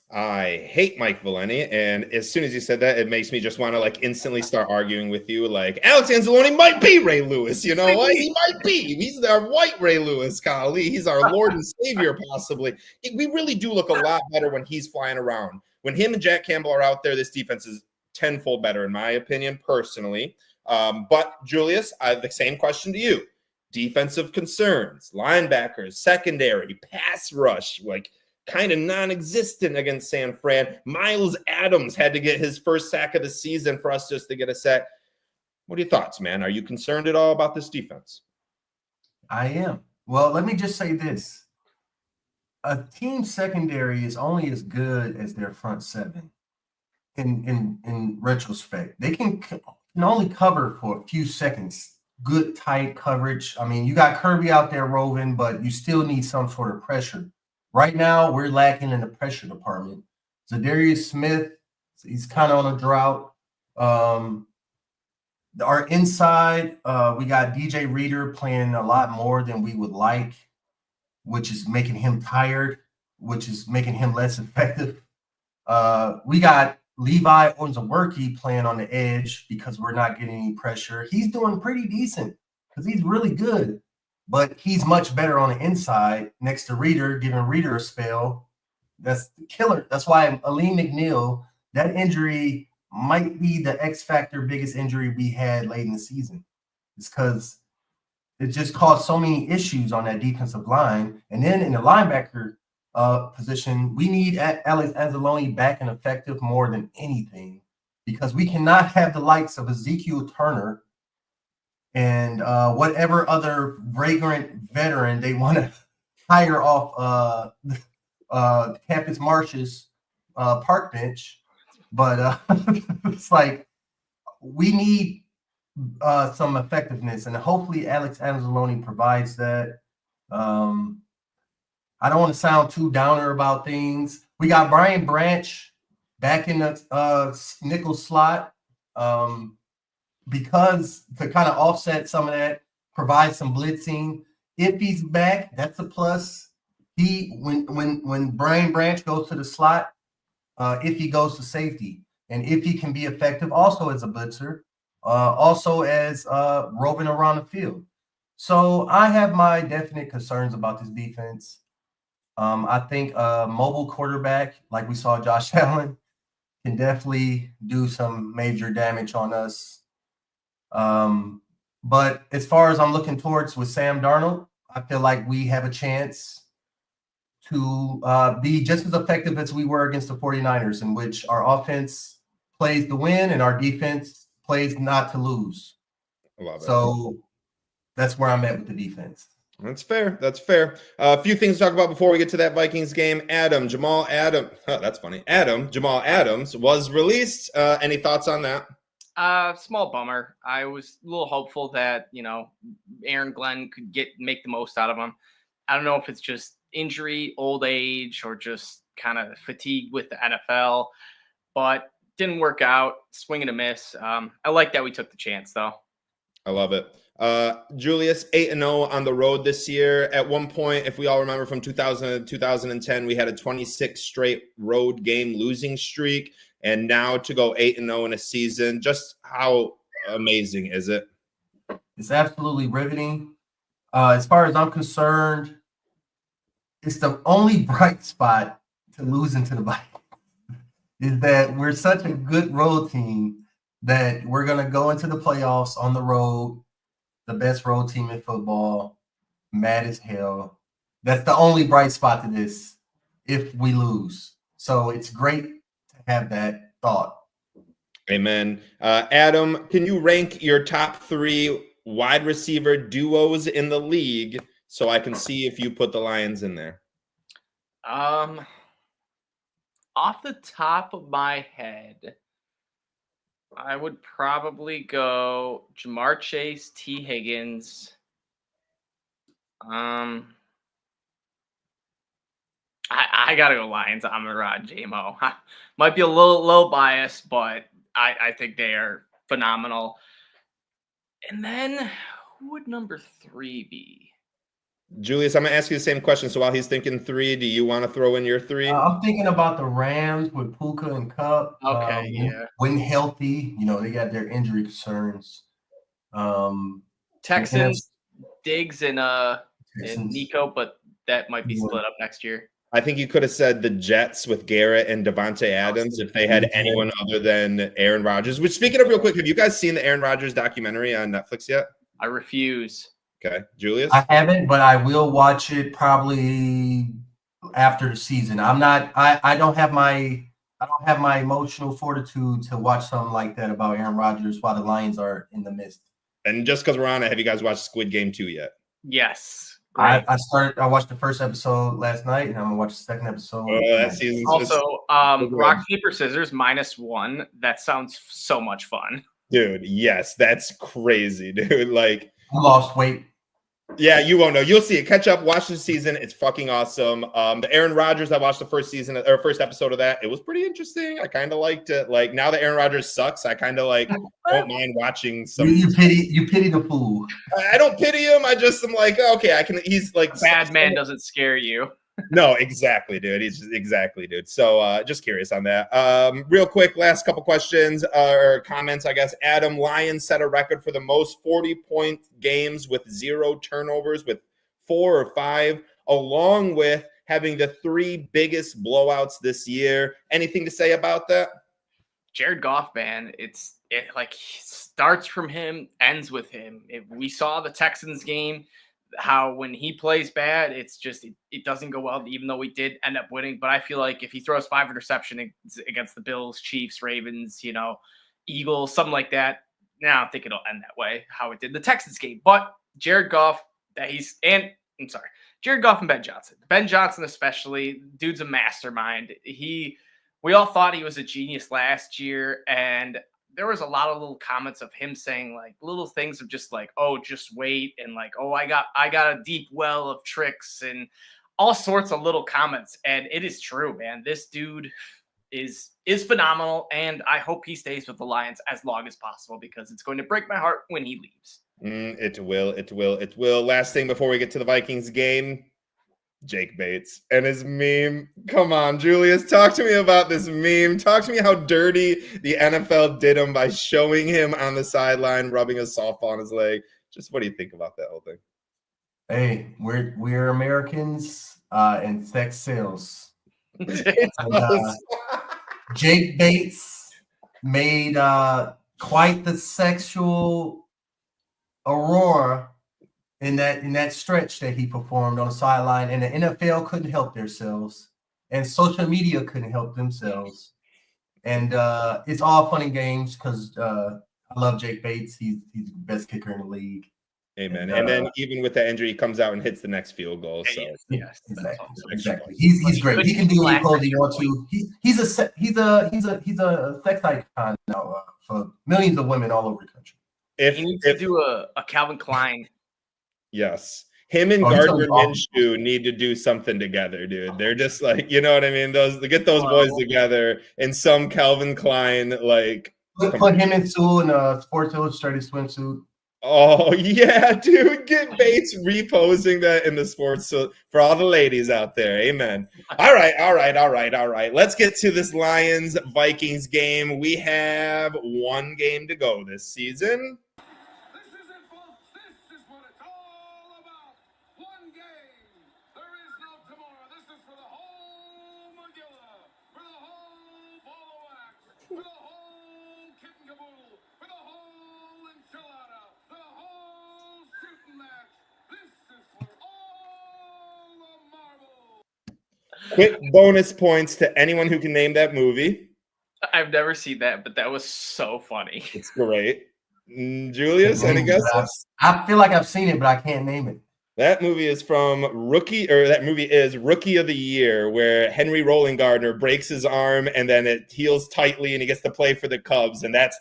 I hate Mike Valenti, and as soon as you said that, it makes me just want to instantly start arguing with you. Like, Alex Anzalone might be Ray Lewis, He might be. He's our white Ray Lewis, golly. He's our Lord and Savior, possibly. We really do look a lot better when he's flying around. When him and Jack Campbell are out there, this defense is tenfold better, in my opinion, personally. But Julius, I have the same question to you. Defensive concerns, linebackers, secondary, pass rush, kind of non-existent against San Fran. Miles Adams had to get his first sack of the season for us just to get a sack. What are your thoughts, man? Are you concerned at all about this defense? I am. Well, let me just say this. a team secondary is only as good as their front seven. In retrospect, they can only cover for a few seconds. Good tight coverage. I mean, you got Kirby out there roving, but you still need some sort of pressure. Right now, we're lacking in the pressure department. Zadarius Smith, he's kind of on a drought. Our inside, we got DJ Reader playing a lot more than we would like, which is making him tired, which is making him less effective. We got Levi Onzawerke playing on the edge because we're not getting any pressure. He's doing pretty decent because he's really good, but he's much better on the inside next to Reader, giving Reader a spell. That's the killer. That's why Aleem McNeil, that injury might be the X factor biggest injury we had late in the season. It's because it just caused so many issues on that defensive line. And then in the linebacker position, we need Alex Anzalone back and effective more than anything, because we cannot have the likes of Ezekiel Turner and whatever other vagrant veteran they want to hire off Campus Marsh's park bench. But it's like we need some effectiveness, and hopefully Alex Anzalone provides that. I don't want to sound too downer about things. We got Brian Branch back in the nickel slot because to kind of offset some of that, provide some blitzing. If he's back, that's a plus. When Brian Branch goes to the slot, if he goes to safety, and if he can be effective also as a blitzer, also as roving around the field. So I have my definite concerns about this defense. I think a mobile quarterback, like we saw Josh Allen, can definitely do some major damage on us. But as far as I'm looking towards with Sam Darnold, I feel like we have a chance to be just as effective as we were against the 49ers, in which our offense plays to win and our defense plays not to lose. I love it. So that's where I'm at with the defense. That's fair. That's fair. A few things to talk about before we get to that Vikings game. Jamal Adams was released. Any thoughts on that? Small bummer. I was a little hopeful that, Aaron Glenn could make the most out of him. I don't know if it's just injury, old age, or just kind of fatigue with the NFL, but didn't work out. Swing and a miss. I like that we took the chance, though. I love it. Julius, 8-0 on the road this year. At one point, if we all remember from 2000 to 2010, we had a 26 straight road game losing streak. And now to go 8-0 in a season, just how amazing is it? It's absolutely riveting. As far as I'm concerned, it's the only bright spot to losing to the Vikings is that we're such a good road team that we're going to go into the playoffs on the road, the best road team in football, mad as hell. That's the only bright spot to this if we lose. So it's great to have that thought. Amen. Adam, can you rank your top 3 wide receiver duos in the league so I can see if you put the Lions in there? Off the top of my head, I would probably go Jamar Chase, T. Higgins. I gotta go Lions. Amon-Ra, J-Mo. Might be a little biased, but I think they are phenomenal. And then who would number 3 be? Julius, I'm going to ask you the same question. So while he's thinking 3, do you want to throw in your 3? I'm thinking about the Rams with Puka and Kupp. Okay, yeah. When healthy, they got their injury concerns. Texans, Diggs and Nico, but that might be split up next year. I think you could have said the Jets with Garrett and Devontae Adams if they had anyone other than Aaron Rodgers. Which, speaking of real quick, have you guys seen the Aaron Rodgers documentary on Netflix yet? I refuse. Okay, Julius? I haven't, but I will watch it probably after the season. I don't have my emotional fortitude to watch something like that about Aaron Rodgers while the Lions are in the midst. And just because we're on it, have you guys watched Squid Game 2 yet? Yes. Great. I watched the first episode last night, and I'm gonna watch the second episode. Oh, that tonight. season's Also, just rock, paper, scissors -1. That sounds so much fun. dude. Yes, that's crazy, dude. Like, I lost weight. yeah, you won't know. You'll see it. Catch up, watch the season. It's fucking awesome. The Aaron Rodgers, I watched the first season or first episode of that. It was pretty interesting. I kind of liked it. Like now that Aaron Rodgers sucks, I kind of like don't mind watching some. You pity the fool. I don't pity him. I just am like, okay, I can. He's like Bad man doesn't scare you. No, exactly, dude. He's just, exactly, dude. So just curious on that. Real quick, last couple questions or comments, I guess. Adam, Lions set a record for the most 40-point games with 0 turnovers, with 4 or 5, along with having the 3 biggest blowouts this year. Anything to say about that? Jared Goff, man, it like starts from him, ends with him. If we saw the Texans game, how when he plays bad, it's just it doesn't go well, even though we did end up winning. But I feel like if he throws 5 interceptions against the Bills, Chiefs, Ravens, Eagles, something like that, now I think it'll end that way, how it did the Texans game. But Jared Goff, Jared Goff and Ben Johnson. Ben Johnson especially, dude's a mastermind. We all thought he was a genius last year, and there was a lot of little comments of him saying like little things of just like, oh, just wait, and like, oh, I got a deep well of tricks and all sorts of little comments. And it is true, man. This dude is phenomenal, and I hope he stays with the Lions as long as possible because it's going to break my heart when he leaves. It will. Last thing before we get to the Vikings game, Jake Bates and his meme. Come on, Julius, talk to me about this meme. Talk to me how dirty the NFL did him by showing him on the sideline rubbing a softball on his leg. Just what do you think about that whole thing? Hey, we're Americans and sex sells. Jake Bates made quite the sexual aurora in that stretch that he performed on the sideline, and the NFL couldn't help themselves, and social media couldn't help themselves, and it's all fun and games because I love Jake Bates. He's the best kicker in the league. Amen. And then even with that injury, he comes out and hits the next field goal. So yes, exactly. He's great. He can do any clothes he wants to. He's a sex icon now for millions of women all over the country. He needs to do a Calvin Klein. Yes. Him and Gardner Minshew need to do something together, dude. They're just like, you know what I mean? Get those boys together in some Calvin Klein, like put him in Sue in a Sports Illustrated swimsuit. Oh yeah, dude. Get Bates reposing that in the sports so for all the ladies out there. Amen. All right. Let's get to this Lions Vikings game. We have one game to go this season. Quick bonus points to anyone who can name that movie. I've never seen that, but that was so funny. It's great. Julius, any guesses? I feel like I've seen it, but I can't name it. That movie is Rookie of the Year, where Henry Rolling Gardner breaks his arm and then it heals tightly and he gets to play for the Cubs. And that's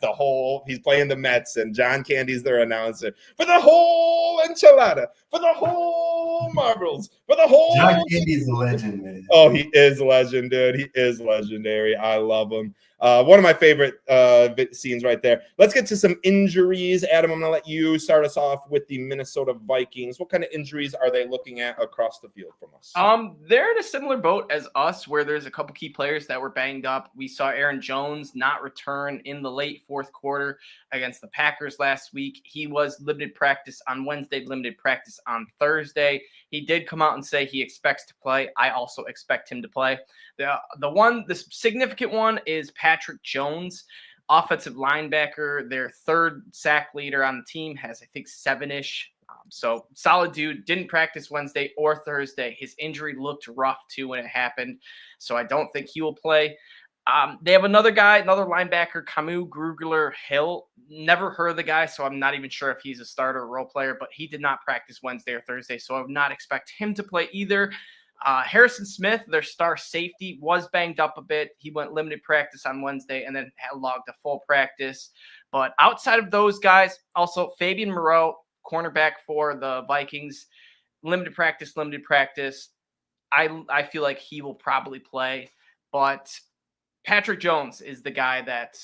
he's playing the Mets and John Candy's their announcer. For the whole enchilada, for the whole marbles, for the whole. John Candy's a legend, man. Oh, he is a legend, dude. He is legendary. I love him. One of my favorite scenes right there. Let's get to some injuries. Adam, I'm going to let you start us off with the Minnesota Vikings. What kind of injuries are they looking at across the field from us? They're in a similar boat as us where there's a couple key players that were banged up. We saw Aaron Jones not return in the late fourth quarter against the Packers last week. He was limited practice on Wednesday, limited practice on Thursday. He did come out and say he expects to play. I also expect him to play. The significant one is Patrick Jones, offensive linebacker, their third sack leader on the team, has, I think, 7-ish. So solid dude, didn't practice Wednesday or Thursday. His injury looked rough too when it happened. So I don't think he will play. They have another guy, another linebacker, Camus Grugler Hill. Never heard of the guy, so I'm not even sure if he's a starter or role player, but he did not practice Wednesday or Thursday, so I would not expect him to play either. Harrison Smith, their star safety, was banged up a bit. He went limited practice on Wednesday and then had logged a full practice. But outside of those guys, also Fabian Moreau, cornerback for the Vikings, limited practice. I feel like he will probably play, but Patrick Jones is the guy that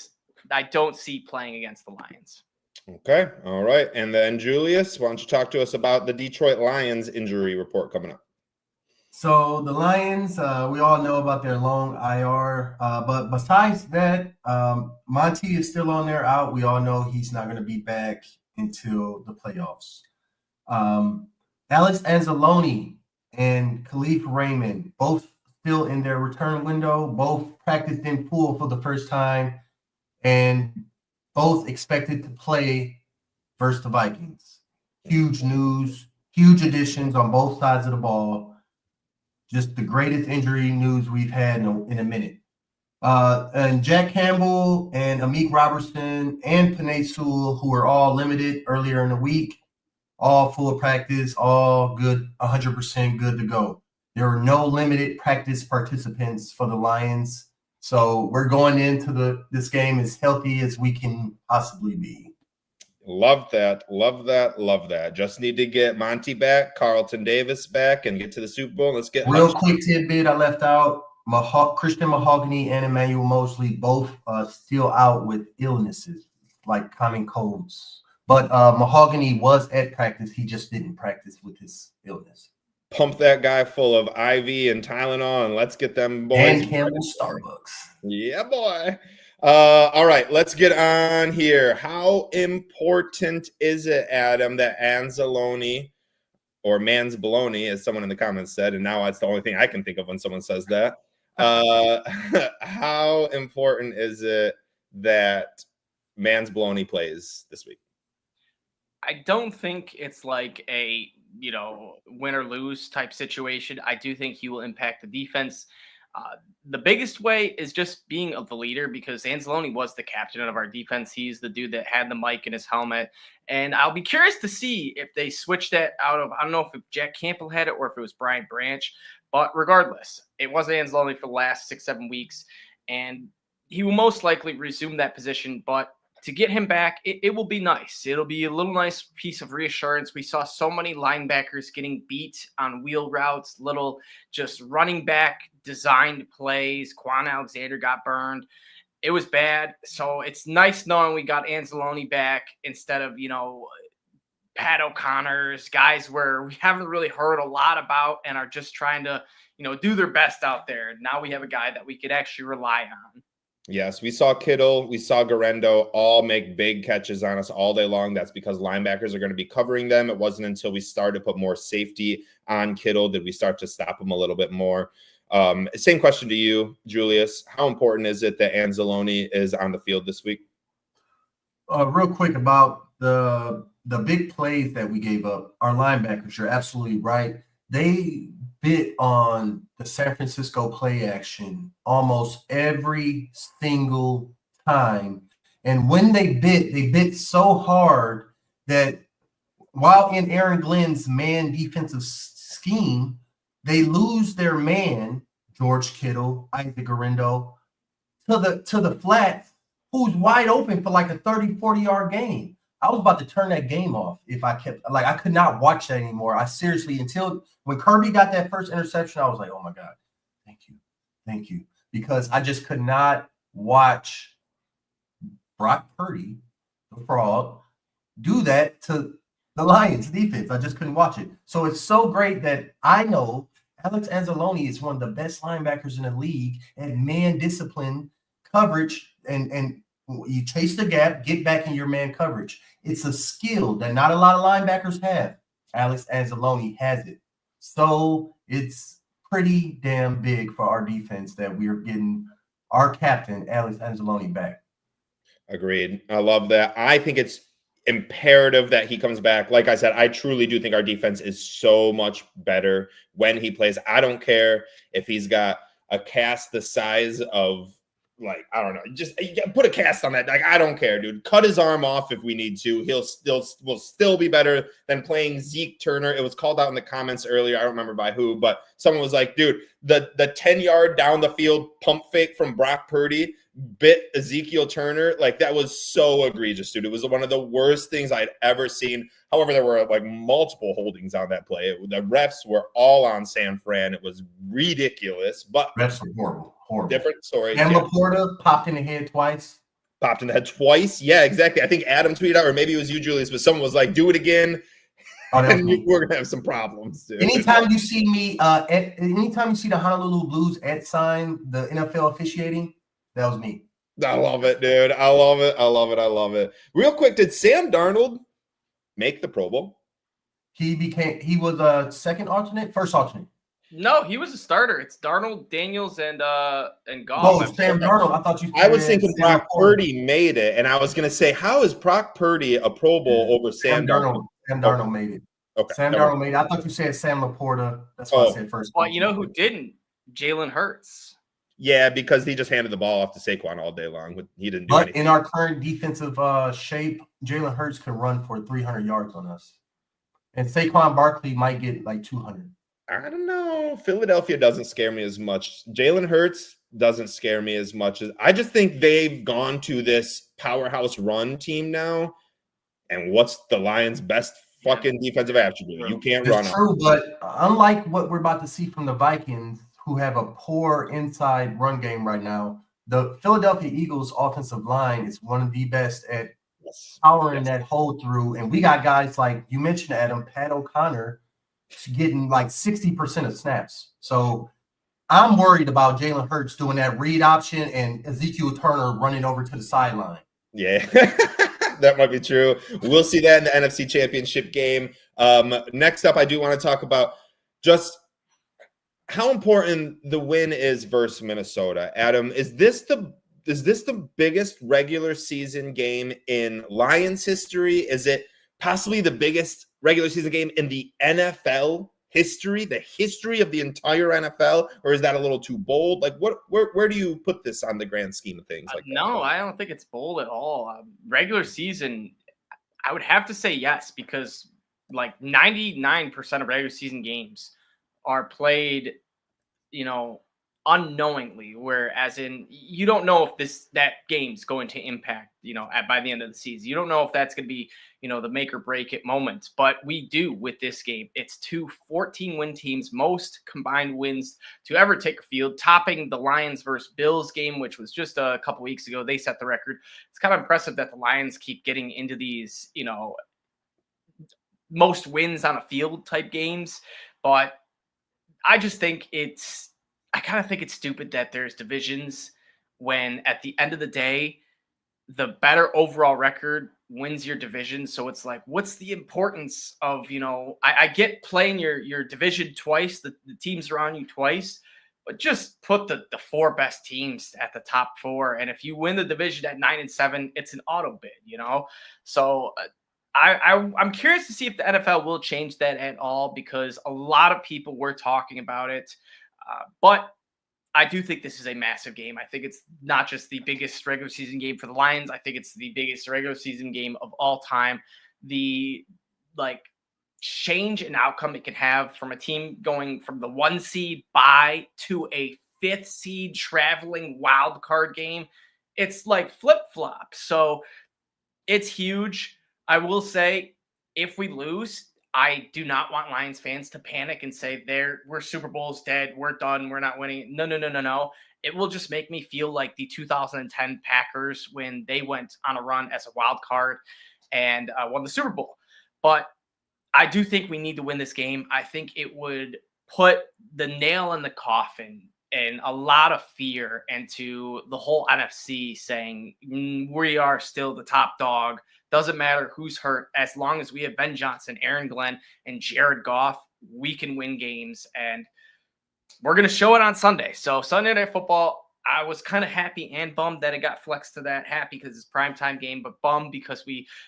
I don't see playing against the Lions. Okay. All right. And then Julius, why don't you talk to us about the Detroit Lions injury report coming up? So the Lions, we all know about their long IR, but besides that, Monty is still on there out. We all know he's not going to be back until the playoffs. Alex Anzalone and Khalif Raymond, both still in their return window, both practiced in full for the first time, and both expected to play versus the Vikings. Huge news, huge additions on both sides of the ball. Just the greatest injury news we've had in a minute. And Jack Campbell and Amik Robertson and Panay Sewell, who were all limited earlier in the week, all full practice, all good, 100% good to go. There were no limited practice participants for the Lions. So we're going into this game as healthy as we can possibly be. Love that. Just need to get Monty back, Carlton Davis back, and get to the Super Bowl. Let's get real quick tidbit I left out. Christian Mahogany and Emmanuel Mosley both still out with illnesses like common colds. But Mahogany was at practice. He just didn't practice with his illness. Pump that guy full of IV and Tylenol, and let's get them boys. And Campbell Starbucks. Yeah, boy. All right, let's get on here. How important is it, Adam, that Anzalone, or Man's Baloney, as someone in the comments said, and now that's the only thing I can think of when someone says that. How important is it that Man's Baloney plays this week? I don't think it's like a, win or lose type situation. I do think he will impact the defense. The biggest way is just being the leader, because Anzalone was the captain of our defense. He's the dude that had the mic in his helmet. And I'll be curious to see if they switch that out of, I don't know if Jack Campbell had it or if it was Brian Branch. But regardless, it was Anzalone for the last 6-7 weeks. And he will most likely resume that position. But to get him back, it will be nice. It'll be a little nice piece of reassurance. We saw so many linebackers getting beat on wheel routes, little just running back designed plays. Quan Alexander got burned. It was bad. So it's nice knowing we got Anzalone back instead of, Pat O'Connor's, guys where we haven't really heard a lot about and are just trying to, do their best out there. Now we have a guy that we could actually rely on. Yes, we saw Kittle, we saw Garendo all make big catches on us all day long. That's because linebackers are going to be covering them. It wasn't until we started to put more safety on Kittle did we start to stop him a little bit more. Same question to you, Julius. How important is it that Anzalone is on the field this week? Real quick about the big plays that we gave up. Our linebackers, you're absolutely right. They bit on the San Francisco play action almost every single time. And when they bit so hard that while in Aaron Glenn's man defensive scheme, they lose their man, George Kittle, Isaac Garendo, to the flat, who's wide open for like a 30, 40-yard gain. I was about to turn that game off if I kept, I could not watch that anymore. I seriously, until when Kirby got that first interception, I was like, oh my God, thank you. Because I just could not watch Brock Purdy, the frog, do that to the Lions defense. I just couldn't watch it. So it's so great that I know Alex Anzalone is one of the best linebackers in the league at man discipline coverage and you chase the gap, get back in your man coverage. It's a skill that not a lot of linebackers have. Alex Anzalone has it. So it's pretty damn big for our defense that we are getting our captain, Alex Anzalone, back. Agreed. I love that. I think it's imperative that he comes back. Like I said, I truly do think our defense is so much better when he plays. I don't care if he's got a cast the size of like, I don't know, just put a cast on that. Like, I don't care, dude. Cut his arm off if we need to. Will still be better than playing Zeke Turner. It was called out in the comments earlier. I don't remember by who, but someone was like, dude, the 10-yard down the field pump fake from Brock Purdy bit Ezekiel Turner. Like, that was so egregious, dude. It was one of the worst things I'd ever seen. However, there were like multiple holdings on that play. The refs were all on San Fran. It was ridiculous, but refs were horrible. Different story. And Laporta popped in the head twice. Popped in the head twice. Yeah, exactly. I think Adam tweeted out, or maybe it was you, Julius, but someone was like, do it again. And we're gonna have some problems, dude. Anytime you see me, anytime you see the Honolulu Blues sign, the NFL officiating, that was me. I love it, dude. I love it. Real quick, did Sam Darnold make the Pro Bowl? He was a first alternate. No, he was a starter. It's Darnold, Daniels, and Goff. Oh, Sam Darnold. I thought you. I was thinking Brock Purdy made it, and I was going to say, how is Brock Purdy a Pro Bowl over Sam Darnold? Sam Darnold made it. Okay. Sam Darnold made it. I thought you said Sam Laporta. That's what I said first. Well, you know who didn't? Jalen Hurts. Yeah, because he just handed the ball off to Saquon all day long. He didn't do anything. But in our current defensive shape, Jalen Hurts can run for 300 yards on us, and Saquon Barkley might get like 200. I don't know. Philadelphia doesn't scare me as much. Jalen Hurts doesn't scare me as much. I just think they've gone to this powerhouse run team now. And what's the Lions' best fucking defensive attribute? You can't run. It's true, but unlike what we're about to see from the Vikings, who have a poor inside run game right now, the Philadelphia Eagles' offensive line is one of the best at powering that hole through. And we got guys like you mentioned, Adam, Pat O'Connor, getting like 60% of snaps. So I'm worried about Jalen Hurts doing that read option and Ezekiel Turner running over to the sideline. Yeah, that might be true. We'll see that in the NFC Championship game. Next up, I do want to talk about just how important the win is versus Minnesota. Adam, is this the biggest regular season game in Lions history? Is it possibly the biggest regular season game in the NFL history, the history of the entire NFL, or is that a little too bold? Like, where do you put this on the grand scheme of things? Like, no, I don't think it's bold at all. Regular season, I would have to say yes, because like 99% of regular season games are played, unknowingly, whereas in you don't know if that game's going to impact, by the end of the season. You don't know if that's going to be, the make or break it moment, but we do with this game. It's 2 14-win teams, most combined wins to ever take a field, topping the Lions versus Bills game, which was just a couple weeks ago. They set the record. It's kind of impressive that the Lions keep getting into these, most wins on a field type games, but I just think I kind of think it's stupid that there's divisions when at the end of the day, the better overall record wins your division. So it's like, what's the importance of, I get playing your division twice, the teams around you twice, but just put the 4 best teams at the top 4. And if you win the division at 9-7, it's an auto bid, So I'm curious to see if the NFL will change that at all, because a lot of people were talking about it. But I do think this is a massive game. I think it's not just the biggest regular season game for the Lions. I think it's the biggest regular season game of all time. The change in outcome it can have from a team going from the 1 seed bye to a 5th seed traveling wild card game. It's like flip-flop. So it's huge. I will say, if we lose, I do not want Lions fans to panic and say we're Super Bowl's dead, we're done, we're not winning. No. It will just make me feel like the 2010 Packers when they went on a run as a wild card and won the Super Bowl. But I do think we need to win this game. I think it would put the nail in the coffin and a lot of fear into the whole NFC, saying we are still the top dog. Doesn't matter who's hurt. As long as we have Ben Johnson, Aaron Glenn, and Jared Goff, we can win games. And we're going to show it on Sunday. So Sunday Night Football, I was kind of happy and bummed that it got flexed to that. Happy because it's primetime game, but bummed because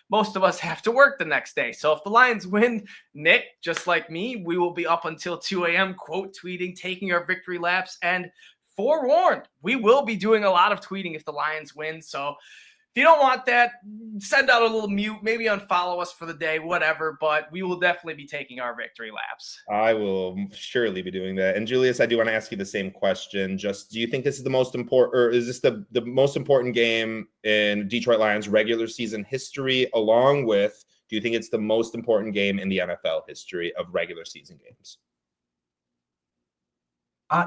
most of us have to work the next day. So if the Lions win, Nick, just like me, we will be up until 2 a.m. quote tweeting, taking our victory laps, and forewarned, we will be doing a lot of tweeting if the Lions win. So if you don't want that, send out a little mute, maybe unfollow us for the day, whatever. But we will definitely be taking our victory laps. I will surely be doing that. And Julius, I do want to ask you the same question. Just, do you think this is the most important, or is this the most important game in Detroit Lions regular season history, along with, do you think it's the most important game in the NFL history of regular season games?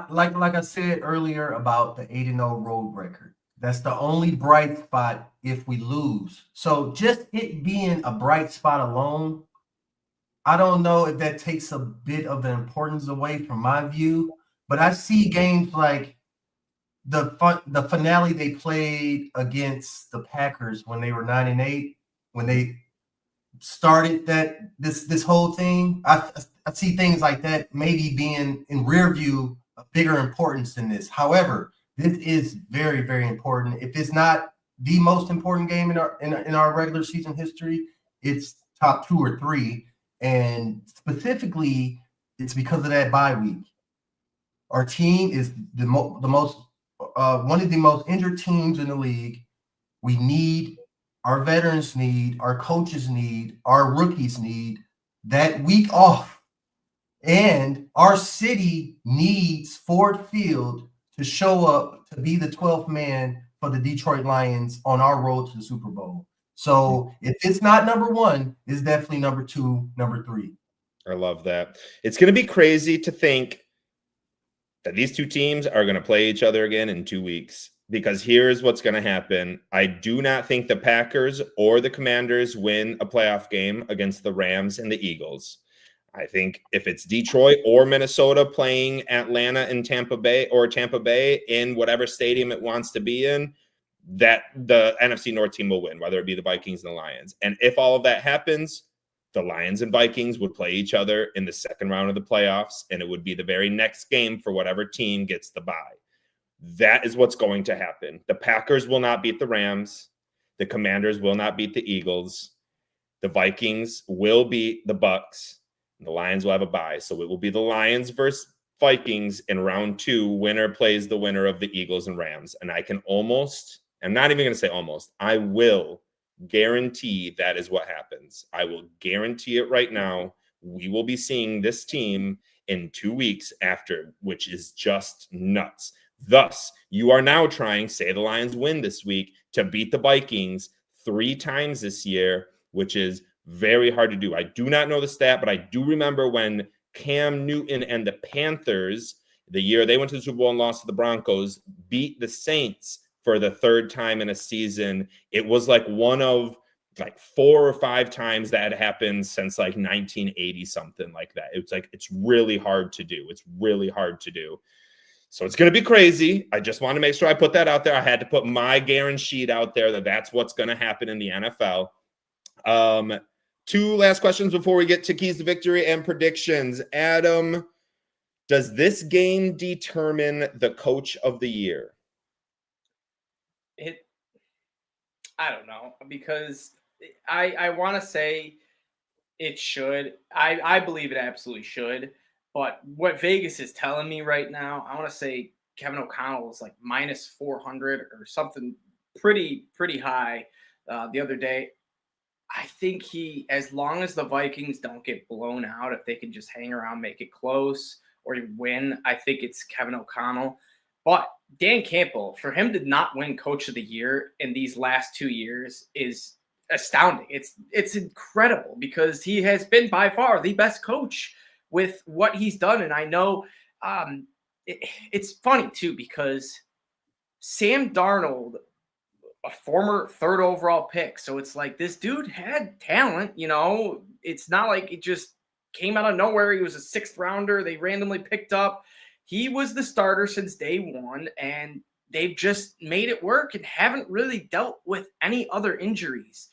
Like I said earlier about the 8-0 road record, that's the only bright spot if we lose. So just it being a bright spot alone, I don't know if that takes a bit of the importance away from my view, but I see games like the finale they played against the Packers when they were 9-8, when they started this whole thing. I see things like that maybe being in rear view of bigger importance than this. However, this is very, very important. If it's not the most important game in our regular season history, it's top 2 or 3. And specifically, it's because of that bye week. Our team is the most one of the most injured teams in the league. We need, our veterans need, our coaches need, our rookies need that week off. And our city needs Ford Field to show up to be the 12th man for the Detroit Lions on our road to the Super Bowl. So if it's not number 1, it's definitely number 2, number 3. I love that. It's going to be crazy to think that these two teams are going to play each other again in 2 weeks, because here's what's going to happen. I do not think the Packers or the Commanders win a playoff game against the Rams and the Eagles. I think if it's Detroit or Minnesota playing Atlanta and Tampa Bay, or Tampa Bay in whatever stadium it wants to be in, that the NFC North team will win, whether it be the Vikings and the Lions. And if all of that happens, the Lions and Vikings would play each other in the second round of the playoffs, and it would be the very next game for whatever team gets the bye. That is what's going to happen. The Packers will not beat the Rams. The Commanders will not beat the Eagles. The Vikings will beat the Bucks. The Lions will have a bye. So it will be the Lions versus Vikings in round 2. Winner plays the winner of the Eagles and Rams. And I can almost, I'm not even going to say almost, I will guarantee that is what happens. I will guarantee it right now. We will be seeing this team in 2 weeks after, which is just nuts. Thus, you are now trying, say the Lions win this week, to beat the Vikings 3 times this year, which is very hard to do. I do not know the stat, but I do remember when Cam Newton and the Panthers, the year they went to the Super Bowl and lost to the Broncos, beat the Saints for the 3rd time in a season. It was like one of like 4 or 5 times that had happened since like 1980, something like that. It's like, it's really hard to do. It's really hard to do. So it's going to be crazy. I just want to make sure I put that out there. I had to put my guarantee out there that that's what's going to happen in the NFL. 2 last questions before we get to keys to victory and predictions. Adam, does this game determine the coach of the year? I don't know, because I want to say it should. I believe it absolutely should. But what Vegas is telling me right now, I want to say Kevin O'Connell is like minus 400 or something pretty high the other day. I think as long as the Vikings don't get blown out, if they can just hang around, make it close, or win, I think it's Kevin O'Connell. But Dan Campbell, for him to not win Coach of the Year in these last 2 years is astounding. It's incredible, because he has been by far the best coach with what he's done. And I know it's funny too, because Sam Darnold, a former 3rd overall pick. So it's like, this dude had talent, it's not like it just came out of nowhere. He was a 6th rounder they randomly picked up. He was the starter since day 1, and they've just made it work and haven't really dealt with any other injuries.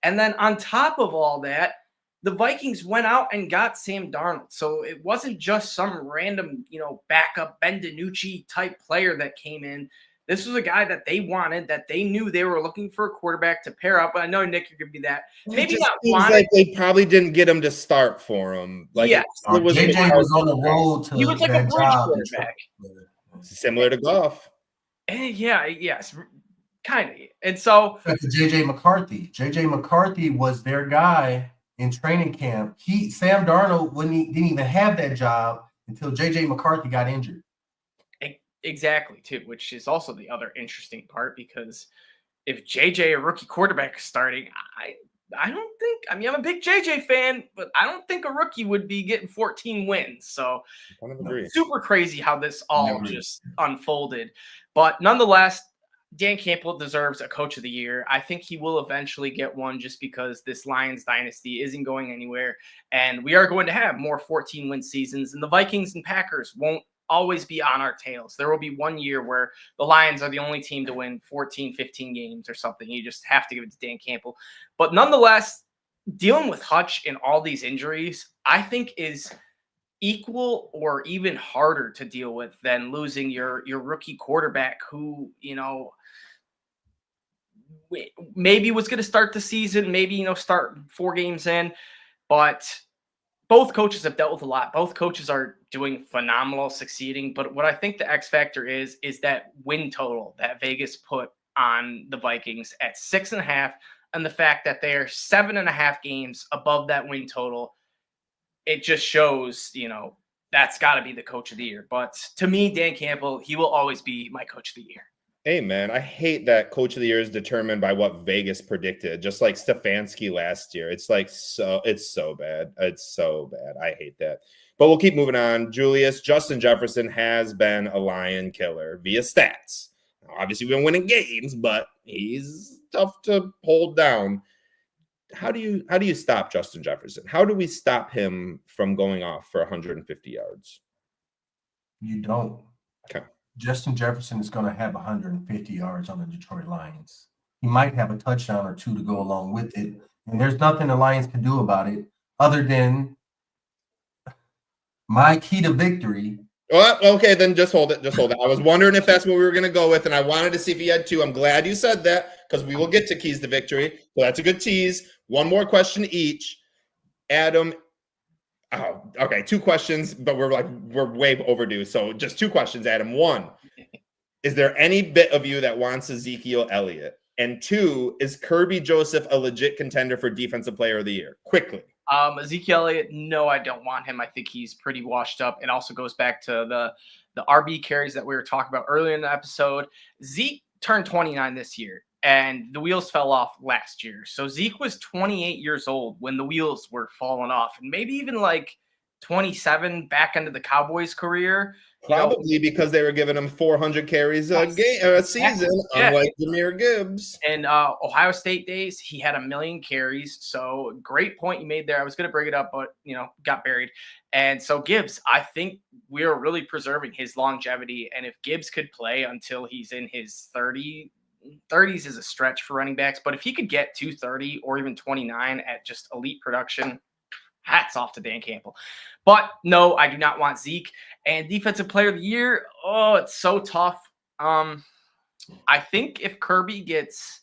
And then on top of all that, the Vikings went out and got Sam Darnold. So it wasn't just some random, backup Ben DiNucci type player that came in. This was a guy that they wanted, that they knew they were looking for a quarterback to pair up. I know, Nick, you're going to be that. Maybe not wanted. Like they probably didn't get him to start for him. Like, yes. JJ was on the road to he was like a bridge quarterback. Similar to golf. Yes, kind of. And so That's JJ McCarthy. JJ McCarthy was their guy in training camp. Sam Darnold didn't even have that job until JJ McCarthy got injured. Exactly, too, which is also the other interesting part, because if JJ, a rookie quarterback, is starting, I don't think, I mean, I'm a big JJ fan, but I don't think a rookie would be getting 14 wins. So Kind of agree. super crazy how this all just unfolded. But nonetheless, Dan Campbell deserves a coach of the year. I think he will eventually get one, just because this Lions dynasty isn't going anywhere. And we are going to have more 14-win seasons, and the Vikings and Packers won't always be on our tails. There will be one year where the Lions are the only team to win 14, 15 games or something. You just have to give it to Dan Campbell. But nonetheless, dealing with Hutch and all these injuries, I think is equal or even harder to deal with than losing your rookie quarterback, who, maybe was going to start the season, maybe, start 4 games in, but both coaches have dealt with a lot. Both coaches are doing phenomenal, succeeding. But what I think the X factor is that win total that Vegas put on the Vikings at 6.5, and the fact that they are 7.5 games above that win total. It just shows, that's got to be the coach of the year. But to me, Dan Campbell, he will always be my coach of the year. Hey, man, I hate that coach of the year is determined by what Vegas predicted, just like Stefanski last year. It's so bad. It's so bad. I hate that. But we'll keep moving on. Julius, Justin Jefferson has been a Lion killer via stats. Now, obviously, we've been winning games, but he's tough to hold down. How do you stop Justin Jefferson? How do we stop him from going off for 150 yards? You don't. Okay. Justin Jefferson is going to have 150 yards on the Detroit Lions. He might have a touchdown or 2 to go along with it. And there's nothing the Lions can do about it other than my key to victory. Well, okay, then just hold it. I was wondering if that's what we were going to go with, and I wanted to see if you had 2. I'm glad you said that, because we will get to keys to victory. So that's a good tease. One more question each. Adam. Oh, okay, 2 questions, but we're way overdue. So just 2 questions, Adam. 1, is there any bit of you that wants Ezekiel Elliott? And 2, is Kirby Joseph a legit contender for Defensive Player of the Year? Quickly. Ezekiel Elliott, no, I don't want him. I think he's pretty washed up. It also goes back to the RB carries that we were talking about earlier in the episode. Zeke turned 29 this year, and the wheels fell off last year. So Zeke was 28 years old when the wheels were falling off, and maybe even like 27 back into the Cowboys' career. Probably because they were giving him 400 carries a season, unlike Jahmyr Gibbs. In Ohio State days, he had 1 million carries. So great point you made there. I was going to bring it up, but got buried. And so Gibbs, I think we're really preserving his longevity. And if Gibbs could play until he's in his 30s is a stretch for running backs. But if he could get 230 or even 29 at just elite production, hats off to Dan Campbell. But no, I do not want Zeke. And Defensive Player of the Year, oh, it's so tough. I think if Kirby gets,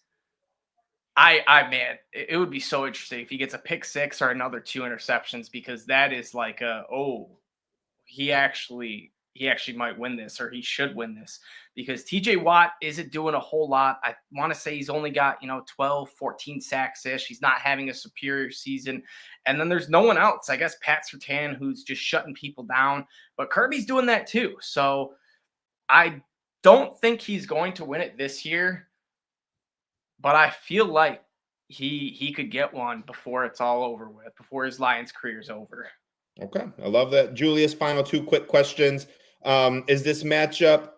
man, it would be so interesting if he gets a pick 6 or another 2 interceptions, because that is like he actually might win this, or he should win this, because TJ Watt isn't doing a whole lot. I want to say he's only got 12, 14 sacks-ish. He's not having a superior season. And then there's no one else. I guess Pat Surtain, who's just shutting people down. But Kirby's doing that too. So I don't think he's going to win it this year. But I feel like he could get one before it's all over with, before his Lions career is over. Okay. I love that. Julius, final 2 quick questions. Is this matchup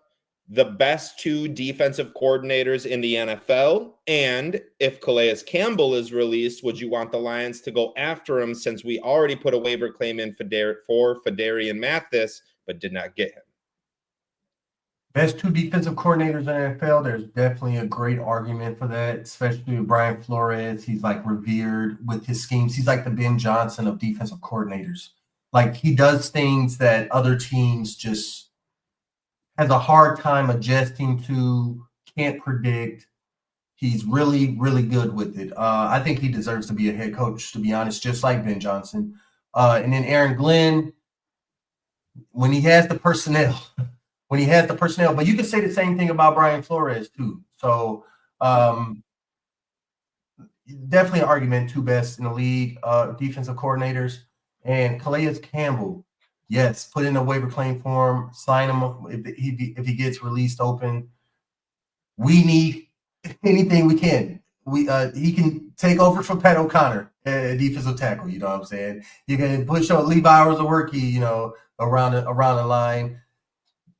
the best 2 defensive coordinators in the NFL? And if Calais Campbell is released, would you want the Lions to go after him, since we already put a waiver claim in for Fedarian Mathis, but did not get him? Best 2 defensive coordinators in the NFL, there's definitely a great argument for that, especially with Brian Flores. He's like revered with his schemes. He's like the Ben Johnson of defensive coordinators. Like, he does things that other teams just has a hard time adjusting to, can't predict. He's really, really good with it. I think he deserves to be a head coach, to be honest, just like Ben Johnson. And then Aaron Glenn, when he has the personnel, when he has the personnel. But you can say the same thing about Brian Flores too. So definitely an argument, 2 best in the league defensive coordinators. And Calais Campbell, yes, put in a waiver claim form, sign him if he gets released open. We need anything we can. He can take over from Pat O'Connor, defensive tackle. You know what I'm saying? You can push on leave hours of work, around the line.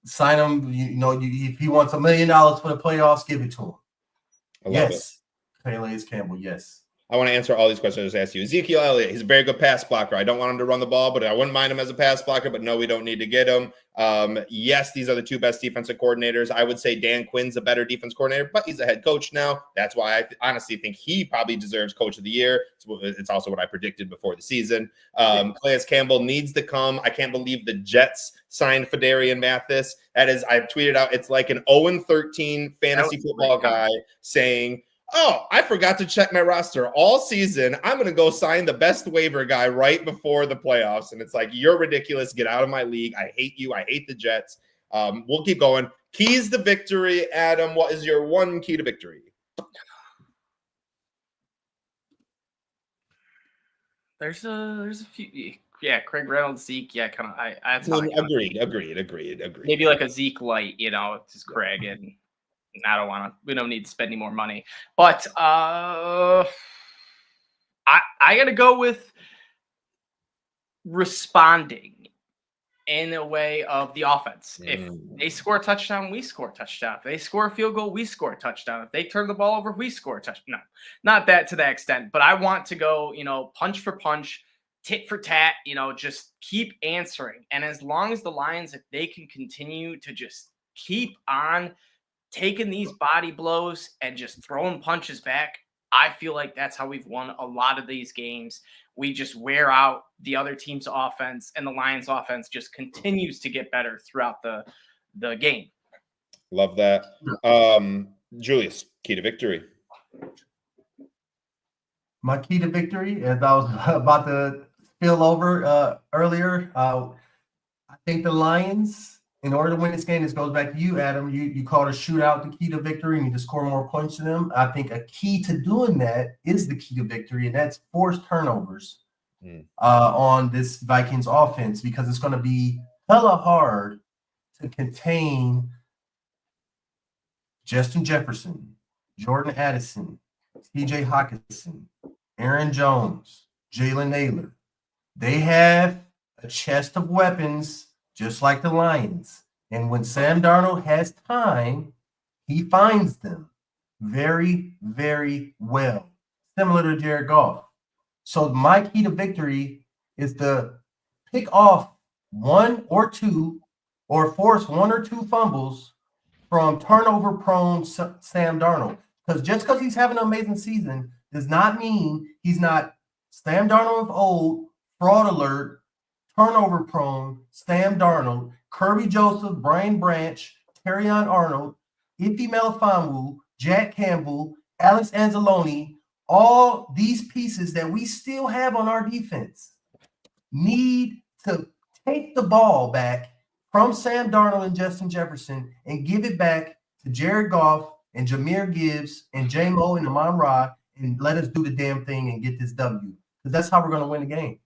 Sign him. If he wants $1 million for the playoffs, give it to him. I love it. Calais Campbell, yes. I want to answer all these questions I just asked you. Ezekiel Elliott, he's a very good pass blocker. I don't want him to run the ball, but I wouldn't mind him as a pass blocker. But no, we don't need to get him. Yes, these are the 2 best defensive coordinators. I would say Dan Quinn's a better defense coordinator, but he's a head coach now. That's why I honestly think he probably deserves Coach of the Year. It's also what I predicted before the season. Calais Campbell needs to come. I can't believe the Jets signed Fedarian Mathis. That is, I've tweeted out, it's like an 0-13 fantasy football guy saying, oh, I forgot to check my roster all season. I'm going to go sign the best waiver guy right before the playoffs. And it's like, you're ridiculous. Get out of my league. I hate you. I hate the Jets. We'll keep going. Keys to victory, Adam. What is your one key to victory? There's a few. Yeah, Craig Reynolds, Zeke. Yeah, kind of. Agreed. Maybe like a Zeke light, it's just Craig, and we don't need to spend any more money. But I gotta go with responding in a way of the offense. If they score a touchdown, we score a touchdown. If they score a field goal, we score a touchdown. If they turn the ball over, we score a touchdown. No, not that to that extent, but I want to go, punch for punch, tit for tat, just keep answering. And as long as the Lions, if they can continue to just keep on taking these body blows and just throwing punches back, I feel like that's how we've won a lot of these games. We just wear out the other team's offense, and the Lions offense just continues to get better throughout the game. Love that. Julius, key to victory. My key to victory, as I was about to spill over earlier, I think the Lions, in order to win this game, this goes back to you, Adam. You called a shootout the key to victory, and you just score more points than them. I think a key to doing that is the key to victory, and that's forced turnovers on this Vikings offense, because it's going to be hella hard to contain Justin Jefferson, Jordan Addison, TJ Hawkinson, Aaron Jones, Jalen Naylor. They have a chest of weapons just like the Lions. And when Sam Darnold has time, he finds them very, very well, similar to Jared Goff. So my key to victory is to pick off 1 or 2 or force 1 or 2 fumbles from turnover-prone Sam Darnold. Because just because he's having an amazing season does not mean he's not Sam Darnold of old, fraud alert, turnover-prone Sam Darnold, Kirby Joseph, Brian Branch, Terrion Arnold, Ife Melifonwu, Jack Campbell, Alex Anzalone. All these pieces that we still have on our defense need to take the ball back from Sam Darnold and Justin Jefferson and give it back to Jared Goff and Jahmyr Gibbs and J-Mo and Amon Ra, and let us do the damn thing and get this W. Because that's how we're going to win the game.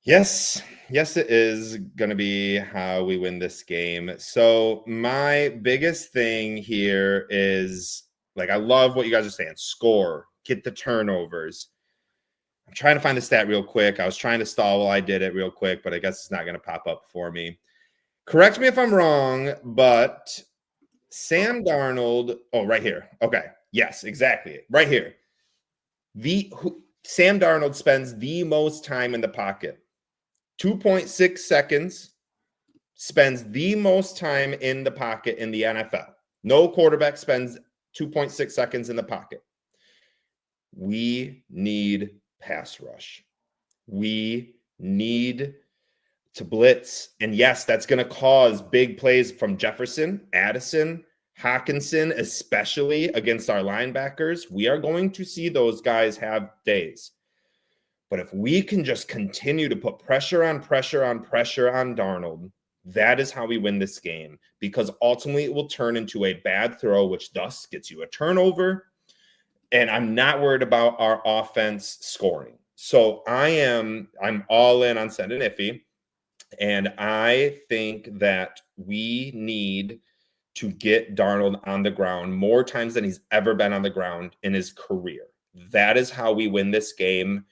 Yes, it is going to be how we win this game. So my biggest thing here is, I love what you guys are saying. Score, get the turnovers. I'm trying to find the stat real quick. I was trying to stall while I did it real quick, but I guess it's not going to pop up for me. Correct me if I'm wrong, but Sam Darnold, right here. Okay. Yes, exactly. Right here. Sam Darnold spends the most time in the pocket. 2.6 seconds, spends the most time in the pocket in the NFL. No quarterback spends 2.6 seconds in the pocket. We need pass rush. We need to blitz. And yes, that's going to cause big plays from Jefferson, Addison, Hawkinson, especially against our linebackers. We are going to see those guys have days. But if we can just continue to put pressure on Darnold, That is how we win this game, because ultimately it will turn into a bad throw, which thus gets you a turnover. And I'm not worried about our offense scoring. So I'm all in on sending Iffy. And I think that we need to get Darnold on the ground more times than he's ever been on the ground in his career. That is how we win this game.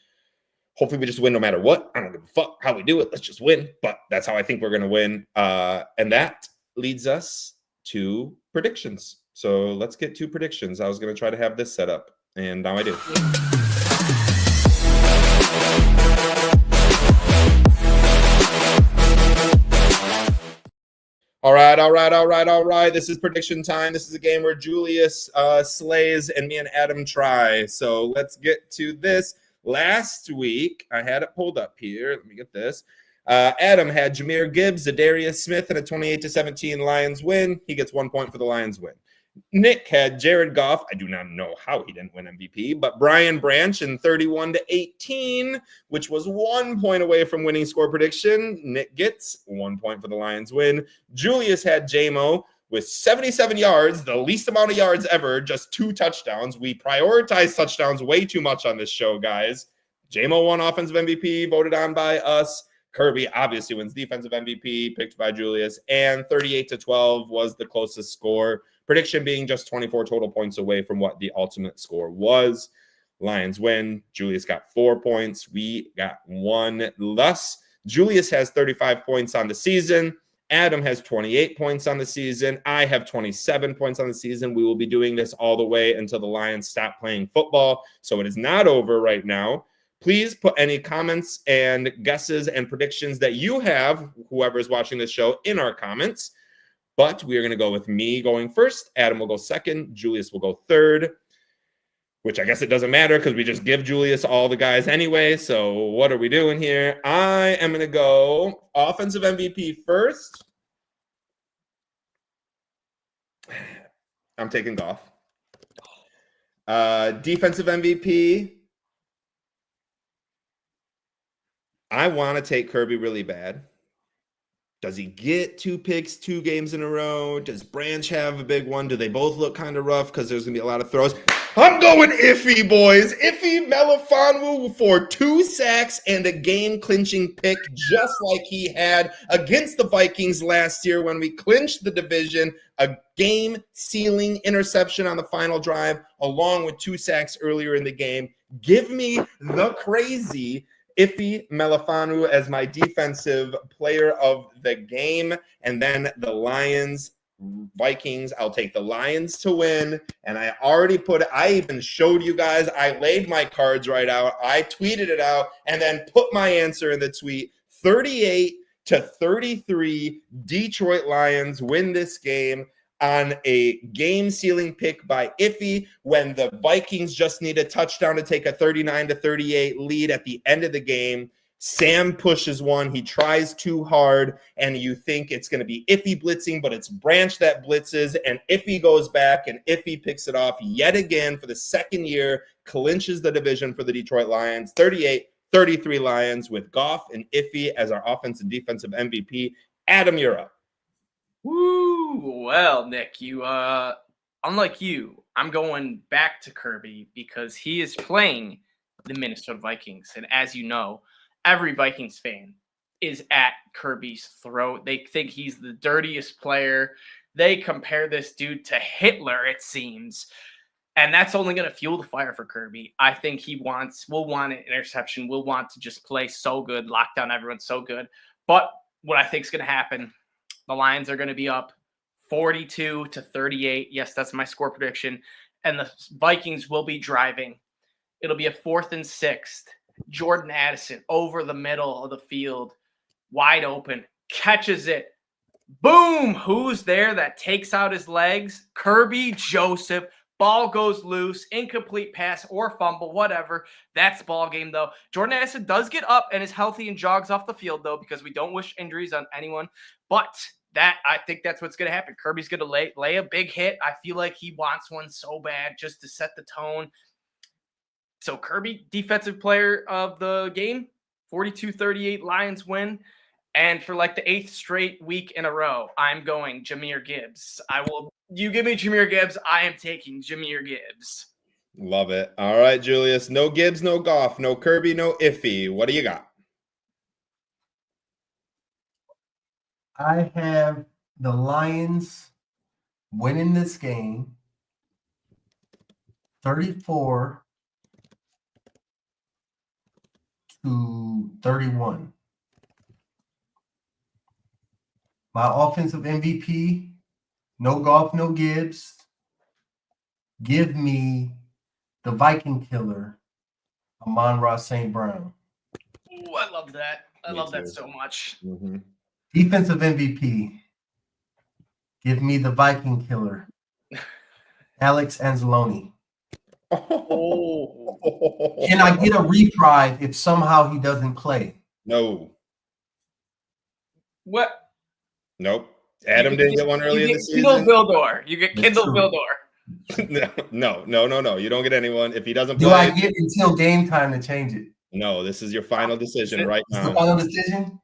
Hopefully we just win no matter what. I don't give a fuck how we do it. Let's just win. But that's how I think we're going to win. And that leads us to predictions. So let's get to predictions. I was going to try to have this set up, and now I do. All right. This is prediction time. This is a game where Julius slays and me and Adam try. So let's get to this. Last week, I had it pulled up here. Let me get this. Adam had Jahmyr Gibbs, Zadarius Smith, and a 28-17 Lions win. He gets 1 point for the Lions win. Nick had Jared Goff. I do not know how he didn't win MVP, but Brian Branch in 31-18, which was 1 point away from winning score prediction. Nick gets 1 point for the Lions win. Julius had JMO with 77 yards, the least amount of yards ever, just 2 touchdowns. We prioritize touchdowns way too much on this show, guys. JMO won offensive MVP, voted on by us. Kirby obviously wins defensive MVP, picked by Julius, and 38-12 was the closest score. Prediction being just 24 total points away from what the ultimate score was. Lions win. Julius got 4 points. We got 1 less. Julius has 35 points on the season. Adam has 28 points on the season. I have 27 points on the season. We will be doing this all the way until the Lions stop playing football. So it is not over right now. Please put any comments and guesses and predictions that you have, whoever is watching this show, in our comments. But we are going to go with me going first. Adam will go second. Julius will go third, which I guess it doesn't matter because we just give Julius all the guys anyway. So what are we doing here? I am going to go offensive MVP first. I'm taking Goff. Defensive MVP. I want to take Kirby really bad. Does he get 2 picks 2 games in a row? Does Branch have a big one? Do they both look kind of rough because there's going to be a lot of throws? I'm going Iffy, boys. Iffy Melifonwu for 2 sacks and a game-clinching pick, just like he had against the Vikings last year when we clinched the division. A game-sealing interception on the final drive, along with 2 sacks earlier in the game. Give me the crazy Iffy Melifonwu as my defensive player of the game. And then the Lions, Vikings, I'll take the Lions to win. And I already I even showed you guys, I laid my cards right out. I tweeted it out and then put my answer in the tweet. 38-33, Detroit Lions win this game on a game-sealing pick by Iffy when the Vikings just need a touchdown to take a 39-38 lead at the end of the game. Sam pushes one. He tries too hard, and you think it's going to be Iffy blitzing, but it's Branch that blitzes, and Iffy goes back, and Iffy picks it off yet again for the second year, clinches the division for the Detroit Lions, 38-33 Lions with Goff and Iffy as our offensive and defensive MVP. Adam, you're up. Woo! Well, Nick, unlike you, I'm going back to Kirby because he is playing the Minnesota Vikings. And as you know, every Vikings fan is at Kirby's throat. They think he's the dirtiest player. They compare this dude to Hitler, it seems. And that's only going to fuel the fire for Kirby. I think will want an interception, will want to just play so good, lock down everyone so good. But what I think is going to happen, the Lions are going to be up 42-38. Yes, that's my score prediction. And the Vikings will be driving. It'll be a 4th and 6. Jordan Addison over the middle of the field, wide open, catches it. Boom! Who's there that takes out his legs? Kirby Joseph. Ball goes loose, incomplete pass or fumble, whatever. That's ball game, though. Jordan Addison does get up and is healthy and jogs off the field, though, because we don't wish injuries on anyone. But I think that's what's going to happen. Kirby's going to lay a big hit. I feel like he wants one so bad just to set the tone. So Kirby, defensive player of the game, 42-38 Lions win. And for like the 8th straight week in a row, I'm going Jahmyr Gibbs. You give me Jahmyr Gibbs, I am taking Jahmyr Gibbs. Love it. All right, Julius. No Gibbs, no Goff, no Kirby, no Iffy. What do you got? I have the Lions winning this game 34-31. My offensive MVP, no Goff, no Gibbs. Give me the Viking killer, Amon-Ra St. Brown. Ooh, I love that. I Me love too. that so much. Mm-hmm. Defensive MVP, give me the Viking killer, Alex Anzalone. Oh. Can I get a reprieve if somehow he doesn't play? No. What? Nope. Adam didn't get one early in the Kindle season. Vildor. You get That's Kindle true. Vildor. No. You don't get anyone. If he doesn't Do play, I get until game time to change it? no, this is your final decision it? right It's the now. final decision?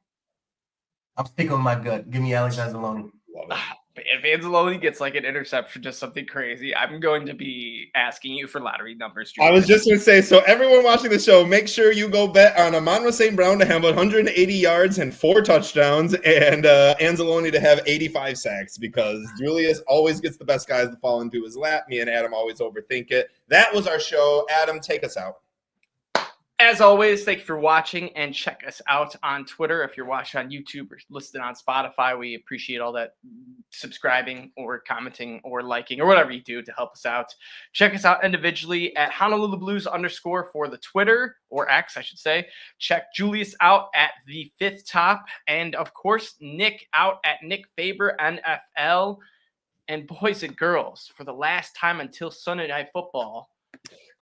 I'm sticking with my gut. Give me Alex Anzalone. Love it. If Anzalone gets like an interception, just something crazy, I'm going to be asking you for lottery numbers. I was just going to say, so everyone watching the show, make sure you go bet on Amon-Ra St. Brown to have 180 yards and 4 touchdowns and Anzalone to have 85 sacks because Julius always gets the best guys to fall into his lap. Me and Adam always overthink it. That was our show. Adam, take us out. As always, thank you for watching and check us out on Twitter. If you're watching on YouTube or listening on Spotify, we appreciate all that subscribing or commenting or liking or whatever you do to help us out. Check us out individually at Honolulu Blues _ for the Twitter, or X, I should say. Check Julius out at the 5th Top. And of course, Nick out at Nick Faber NFL. And boys and girls, for the last time until Sunday Night Football,